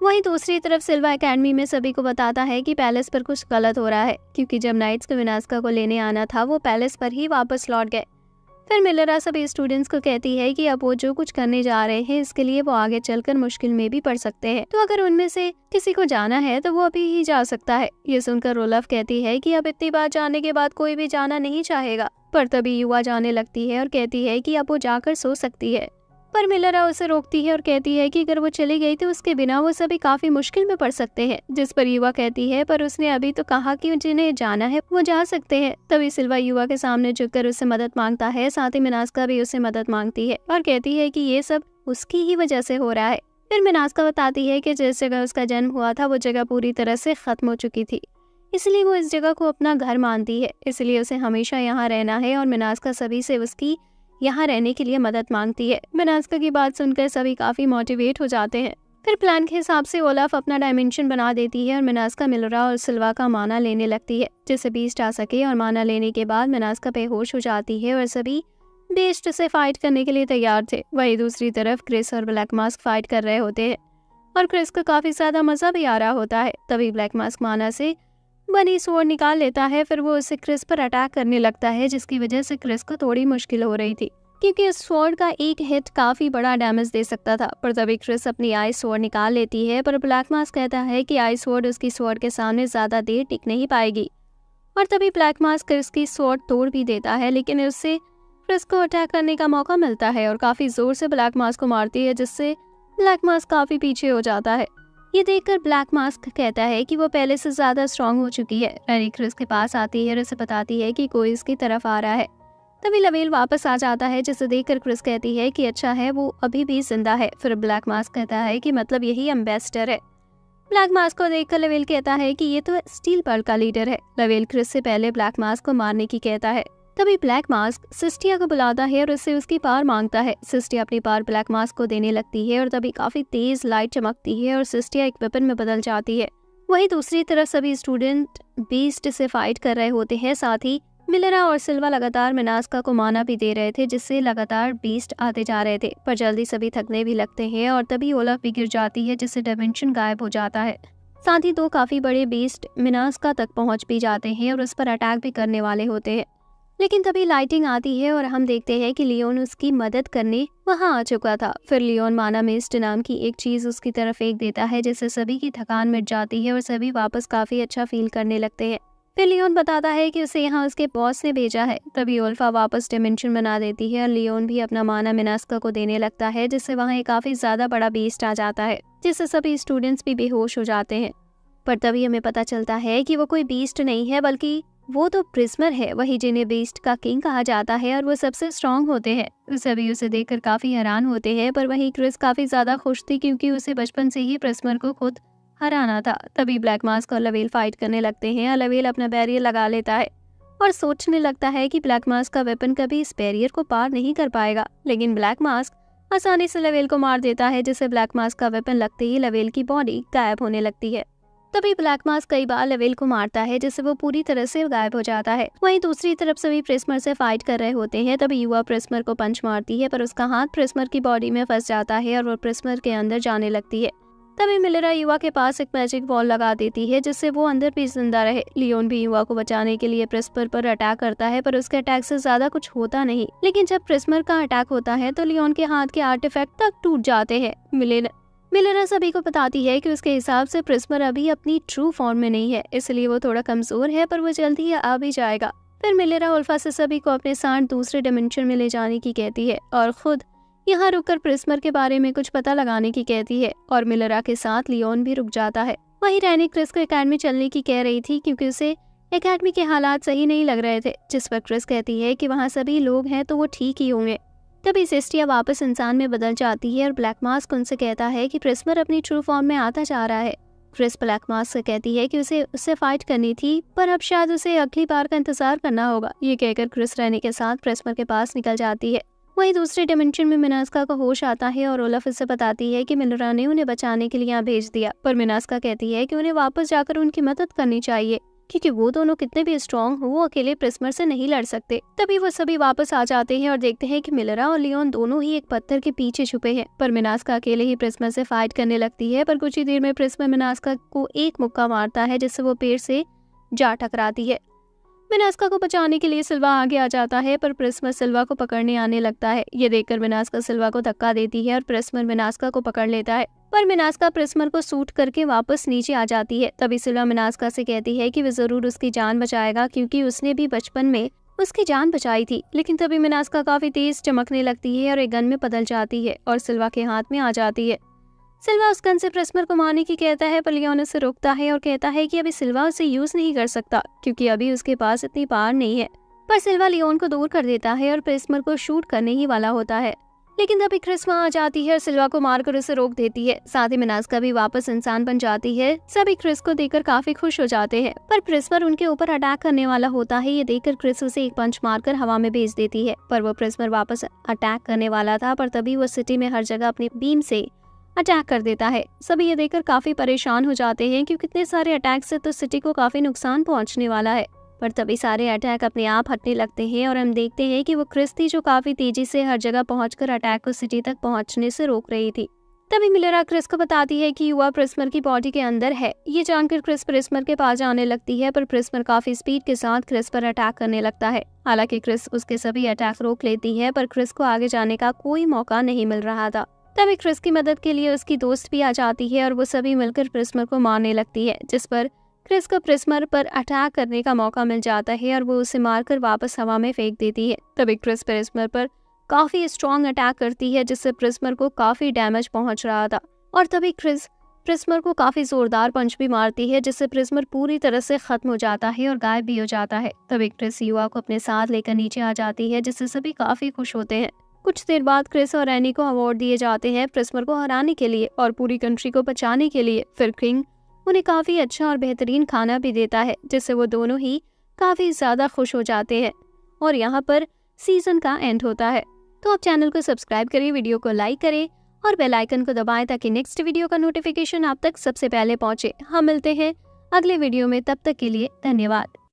वहीं दूसरी तरफ सिल्वा एकेडमी में सभी को बताता है कि पैलेस पर कुछ गलत हो रहा है, क्योंकि जब नाइट्स को विनास्का को लेने आना था वो पैलेस पर ही वापस लौट गए। फिर मिलरा सभी स्टूडेंट्स को कहती है कि अब वो जो कुछ करने जा रहे हैं इसके लिए वो आगे चलकर मुश्किल में भी पड़ सकते हैं, तो अगर उनमें से किसी को जाना है तो वो अभी ही जा सकता है। ये सुनकर रोलफ कहती है कि अब इतनी बार जाने के बाद कोई भी जाना नहीं चाहेगा। पर तभी युवा जाने लगती है और कहती है कि अब वो जाकर सो सकती है। पर मिलरा उसे रोकती है और कहती है कि अगर वो चली गई तो उसके बिना वो सभी काफी मुश्किल में पड़ सकते हैं। जिस पर युवा कहती है पर उसने अभी तो कहा कि जिन्हें जाना है वो जा सकते हैं। तभी सिल्वा युवा के सामने झुककर उससे मदद मांगता है। साथ ही मिनास्का भी उससे मदद मांगती है और कहती है कि ये सब उसकी ही वजह से हो रहा है। फिर मिनास्का बताती है कि जिस जगह उसका जन्म हुआ था वो जगह पूरी तरह से खत्म हो चुकी थी, इसलिए वो इस जगह को अपना घर मानती है, इसलिए उसे हमेशा यहाँ रहना है और मिनास्का सभी से उसकी यहाँ रहने के लिए मदद मांगती है। मिनास्का की बात सुनकर सभी काफ़ी मोटिवेट हो जाते हैं। फिर प्लान के हिसाब से ओलाफ अपना डायमेंशन बना देती है और मिनास्का मिलरा और सिल्वा का माना लेने लगती है जिससे बीस्ट आ सके, और माना लेने के बाद मिनास्का बेहोश हो जाती है और सभी बीस्ट से फाइट करने के लिए तैयार थे। वहीं दूसरी तरफ क्रिस और ब्लैक मास्क फाइट कर रहे होते हैं और क्रिस को काफ़ी ज़्यादा मज़ा भी आ रहा होता है। तभी ब्लैक मास्क माना से बनी स्वॉर्ड निकाल लेता है, फिर वो उसे क्रिस पर अटैक करने लगता है जिसकी वजह से क्रिस को थोड़ी मुश्किल हो रही थी क्योंकि इस स्वॉर्ड का एक हिट काफ़ी बड़ा डैमेज दे सकता था। पर तभी क्रिस अपनी आई स्वॉर्ड निकाल लेती है, पर ब्लैक मास्क कहता है कि आई स्वॉर्ड उसकी स्वॉर्ड के सामने ज़्यादा देर टिक नहीं पाएगी। और तभी ब्लैक मास्क क्रिस की स्वॉर्ड तोड़ भी देता है, लेकिन उससे क्रिस को अटैक करने का मौका मिलता है और काफ़ी ज़ोर से ब्लैक मास्क को मारती है जिससे ब्लैक मास्क काफ़ी पीछे हो जाता है। ये देखकर ब्लैक मास्क कहता है कि वो पहले से ज़्यादा स्ट्रांग हो चुकी है। रैनी क्रिस के पास आती है और उसे बताती है कि कोई इसकी तरफ आ रहा है। तभी लवेल वापस आ जाता है जिसे देखकर क्रिस कहती है कि अच्छा है वो अभी भी जिंदा है। फिर ब्लैक मास्क कहता है कि मतलब यही एम्बेसडर है। ब्लैक मास्क को देखकर लवेल कहता है कि ये तो स्टील पर्ल का लीडर है। लवेल क्रिस से पहले ब्लैक मास्क को मारने की कहता है। तभी ब्लैक मास्क सिस्टिया को बुलाता है और उससे उसकी पावर मांगता है। सिस्टिया अपनी पावर ब्लैक मास्क को देने लगती है और तभी काफी तेज लाइट चमकती है और सिस्टिया एक वेपन में बदल जाती है। वहीं दूसरी तरफ सभी स्टूडेंट बीस्ट से फाइट कर रहे होते हैं, साथ ही मिलरा और सिल्वा लगातार मिनास्का को माना भी दे रहे थे जिससे लगातार बीस्ट आते जा रहे थे। पर जल्दी सभी थकने भी लगते हैं और तभी ओलाफ भी गिर जाती है जिससे डायमेंशन गायब हो जाता है। साथ ही दो काफी बड़े बीस्ट मिनास्का तक पहुंच भी जाते हैं और उस पर अटैक भी करने वाले होते हैं, लेकिन तभी लाइटिंग आती है और हम देखते हैं कि लियोन उसकी मदद करने वहां आ चुका था। फिर लियोन माना मिस्ट नाम की एक चीज उसकी तरफ फेंक देता है जिससे सभी की थकान मिट जाती है और सभी वापस काफी अच्छा फील करने लगते हैं। फिर लियोन बताता है कि उसे यहाँ उसके बॉस ने भेजा है। तभी ओल्फा वापस डायमेंशन बना देती है और लियोन भी अपना माना मिनास्का को देने लगता है जिससे वहाँ एक काफी ज्यादा बड़ा बीस्ट आ जाता है जिससे सभी स्टूडेंट्स भी बेहोश हो जाते हैं। पर तभी हमें पता चलता है कि वो कोई बीस्ट नहीं है बल्कि वो तो प्रिज्मर है, वही जिन्हें बीस्ट का किंग कहा जाता है और वो सबसे स्ट्रांग होते हैं। सभी उसे देखकर काफी हैरान होते हैं, पर वहीं क्रिस काफी ज्यादा खुश थी क्योंकि उसे बचपन से ही प्रिज्मर को खुद हराना था। तभी ब्लैक मास्क और लवेल फाइट करने लगते हैं और लवेल अपना बैरियर लगा लेता है और सोचने लगता है कि ब्लैक मास्क का वेपन कभी इस बैरियर को पार नहीं कर पाएगा, लेकिन ब्लैक मास्क आसानी से लवेल को मार देता है जिससे ब्लैक मास्क का वेपन लगते ही लवेल की बॉडी गायब होने लगती है। तभी ब्लैक मास्क कई बार लवेल को मारता है जिससे वो पूरी तरह से गायब हो जाता है। वहीं दूसरी तरफ सभी प्रिज्मर से फाइट कर रहे होते हैं। तभी युवा प्रिज्मर को पंच मारती है पर उसका हाथ प्रिज्मर की बॉडी में फंस जाता है और वो प्रिज्मर के अंदर जाने लगती है। तभी मिलरा युवा के पास एक मैजिक बॉल लगा देती है जिससे वो अंदर भी जिंदा रहे। लियोन भी युवा को बचाने के लिए प्रिज्मर पर अटैक करता है पर उसके अटैक से ज्यादा कुछ होता नहीं, लेकिन जब प्रिज्मर का अटैक होता है तो लियोन के हाथ के आर्टिफैक्ट तक टूट जाते हैं। मिलरा सभी को बताती है कि उसके हिसाब से प्रिज्मर अभी अपनी ट्रू फॉर्म में नहीं है, इसलिए वो थोड़ा कमजोर है पर वो जल्दी ही आ भी जाएगा। फिर मिलरा ओल्फा से सभी को अपने साथ दूसरे डायमेंशन में ले जाने की कहती है और खुद यहाँ रुककर प्रिज्मर के बारे में कुछ पता लगाने की कहती है और मिलरा के साथ लियोन भी रुक जाता है। वहीं रैनी क्रिस को एकेडमी चलने की कह रही थी क्योंकि उसे एकेडमी के हालात सही नहीं लग रहे थे, जिस पर क्रिस कहती है कि वहाँ सभी लोग हैं तो वो ठीक ही होंगे। तभी सिस्टिया वापस इंसान में बदल जाती है और ब्लैक मास्क उनसे कहता है कि प्रिज्मर अपनी ट्रू फॉर्म में आता जा रहा है। क्रिस ब्लैक मास्क से कहती है कि उसे उससे फाइट करनी थी पर अब शायद उसे अगली बार का इंतजार करना होगा। ये कहकर क्रिस रैनी के साथ प्रिज्मर के पास निकल जाती है। वहीं दूसरे डायमेंशन में मिनास्का को होश आता है और ओलाफ उससे बताती है कि मिलरा ने उन्हें बचाने के लिए यहाँ भेज दिया, पर मिनास्का कहती है कि उन्हें वापस जाकर उनकी मदद करनी चाहिए क्योंकि वो दोनों कितने भी स्ट्रांग हो वो अकेले प्रिज्मर से नहीं लड़ सकते। तभी वो सभी वापस आ जाते हैं और देखते हैं कि मिलरा और लियोन दोनों ही एक पत्थर के पीछे छुपे हैं, पर मिनास्का अकेले ही प्रिज्मर से फाइट करने लगती है। पर कुछ ही देर में प्रिज्मर मिनास्का को एक मुक्का मारता है जिससे वो पेड़ से जा टकराती है। मिनास्का को बचाने के लिए सिल्वा आगे आ जाता है पर प्रिज्मर सिल्वा को पकड़ने आने लगता है। ये देखकर मिनास्का सिल्वा को धक्का देती है और प्रिज्मर मिनास्का को पकड़ लेता है, पर मिनास्का प्रिज्मर को सूट करके वापस नीचे आ जाती है। तभी सिल्वा मिनास्का से कहती है कि वो जरूर उसकी जान बचाएगा क्योंकि उसने भी बचपन में उसकी जान बचाई थी। लेकिन तभी मिनास्का काफी तेज चमकने लगती है और एक गन में बदल जाती है और सिल्वा के हाथ में आ जाती है। सिल्वा उस गन से प्रिज्मर को मारने की कहता है पर लियोन उसे रोकता है और कहता है कि अभी सिल्वा उसे यूज नहीं कर सकता क्योंकि अभी उसके पास इतनी पावर नहीं है। पर सिल्वा लियोन को दूर कर देता है और प्रिज्मर को शूट करने ही वाला होता है, लेकिन तभी क्रिस वहाँ आ जाती है और सिल्वा को मारकर उसे रोक देती है। साथ ही मिनास्का भी वापस इंसान बन जाती है। सभी क्रिस को देखकर काफी खुश हो जाते हैं, पर प्रिस्मर उनके ऊपर अटैक करने वाला होता है। ये देखकर क्रिस उसे एक पंच मारकर हवा में भेज देती है, पर वो प्रिस्मर वापस अटैक करने वाला था, पर तभी वो सिटी में हर जगह अपनी बीम से अटैक कर देता है। सभी ये देखकर काफी परेशान हो जाते हैं क्योंकि इतने सारे अटैक से तो सिटी को काफी नुकसान पहुंचने वाला है। पर तभी सारे अटैक अपने आप हटने लगते हैं और हम देखते हैं कि वो क्रिस थी जो काफी तेजी से हर जगह पहुंचकर अटैक को सिटी तक पहुंचने से रोक रही थी। तभी मिलेरा क्रिस को बताती है कि युवा प्रिस्मर की बॉडी के अंदर है। ये जानकर क्रिस प्रिस्मर के पास जाने लगती है, पर प्रिस्मर काफी स्पीड के साथ क्रिस पर अटैक करने लगता है। हालांकि क्रिस उसके सभी अटैक रोक लेती है, पर क्रिस को आगे जाने का कोई मौका नहीं मिल रहा था। तभी क्रिस की मदद के लिए उसकी दोस्त भी आ जाती है और वो सभी मिलकर प्रिस्मर को मारने लगती है, जिस पर क्रिस को प्रिस्मर पर अटैक करने का मौका मिल जाता है और वो उसे मारकर वापस हवा में फेंक देती है। तभी क्रिस प्रिस्मर पर काफी स्ट्रॉन्ग अटैक करती है, जिससे प्रिस्मर को काफी डैमेज पहुंच रहा था। और तभी क्रिस प्रिस्मर को काफी जोरदार पंच भी मारती है, जिससे प्रिस्मर पूरी तरह से खत्म हो जाता है और गायब भी हो जाता है। तभी क्रिस युवा को अपने साथ लेकर नीचे आ जाती है, जिससे सभी काफी खुश होते हैं। कुछ देर बाद क्रिस और एनी को अवार्ड दिए जाते हैं प्रिस्मर को हराने के लिए और पूरी कंट्री को बचाने के लिए। फिर किंग उन्हें काफी अच्छा और बेहतरीन खाना भी देता है, जिससे वो दोनों ही काफी ज्यादा खुश हो जाते हैं। और यहाँ पर सीजन का एंड होता है। तो आप चैनल को सब्सक्राइब करें, वीडियो को लाइक करें और बेल आइकन को दबाएं ताकि नेक्स्ट वीडियो का नोटिफिकेशन आप तक सबसे पहले पहुंचे। हम मिलते हैं अगले वीडियो में, तब तक के लिए धन्यवाद।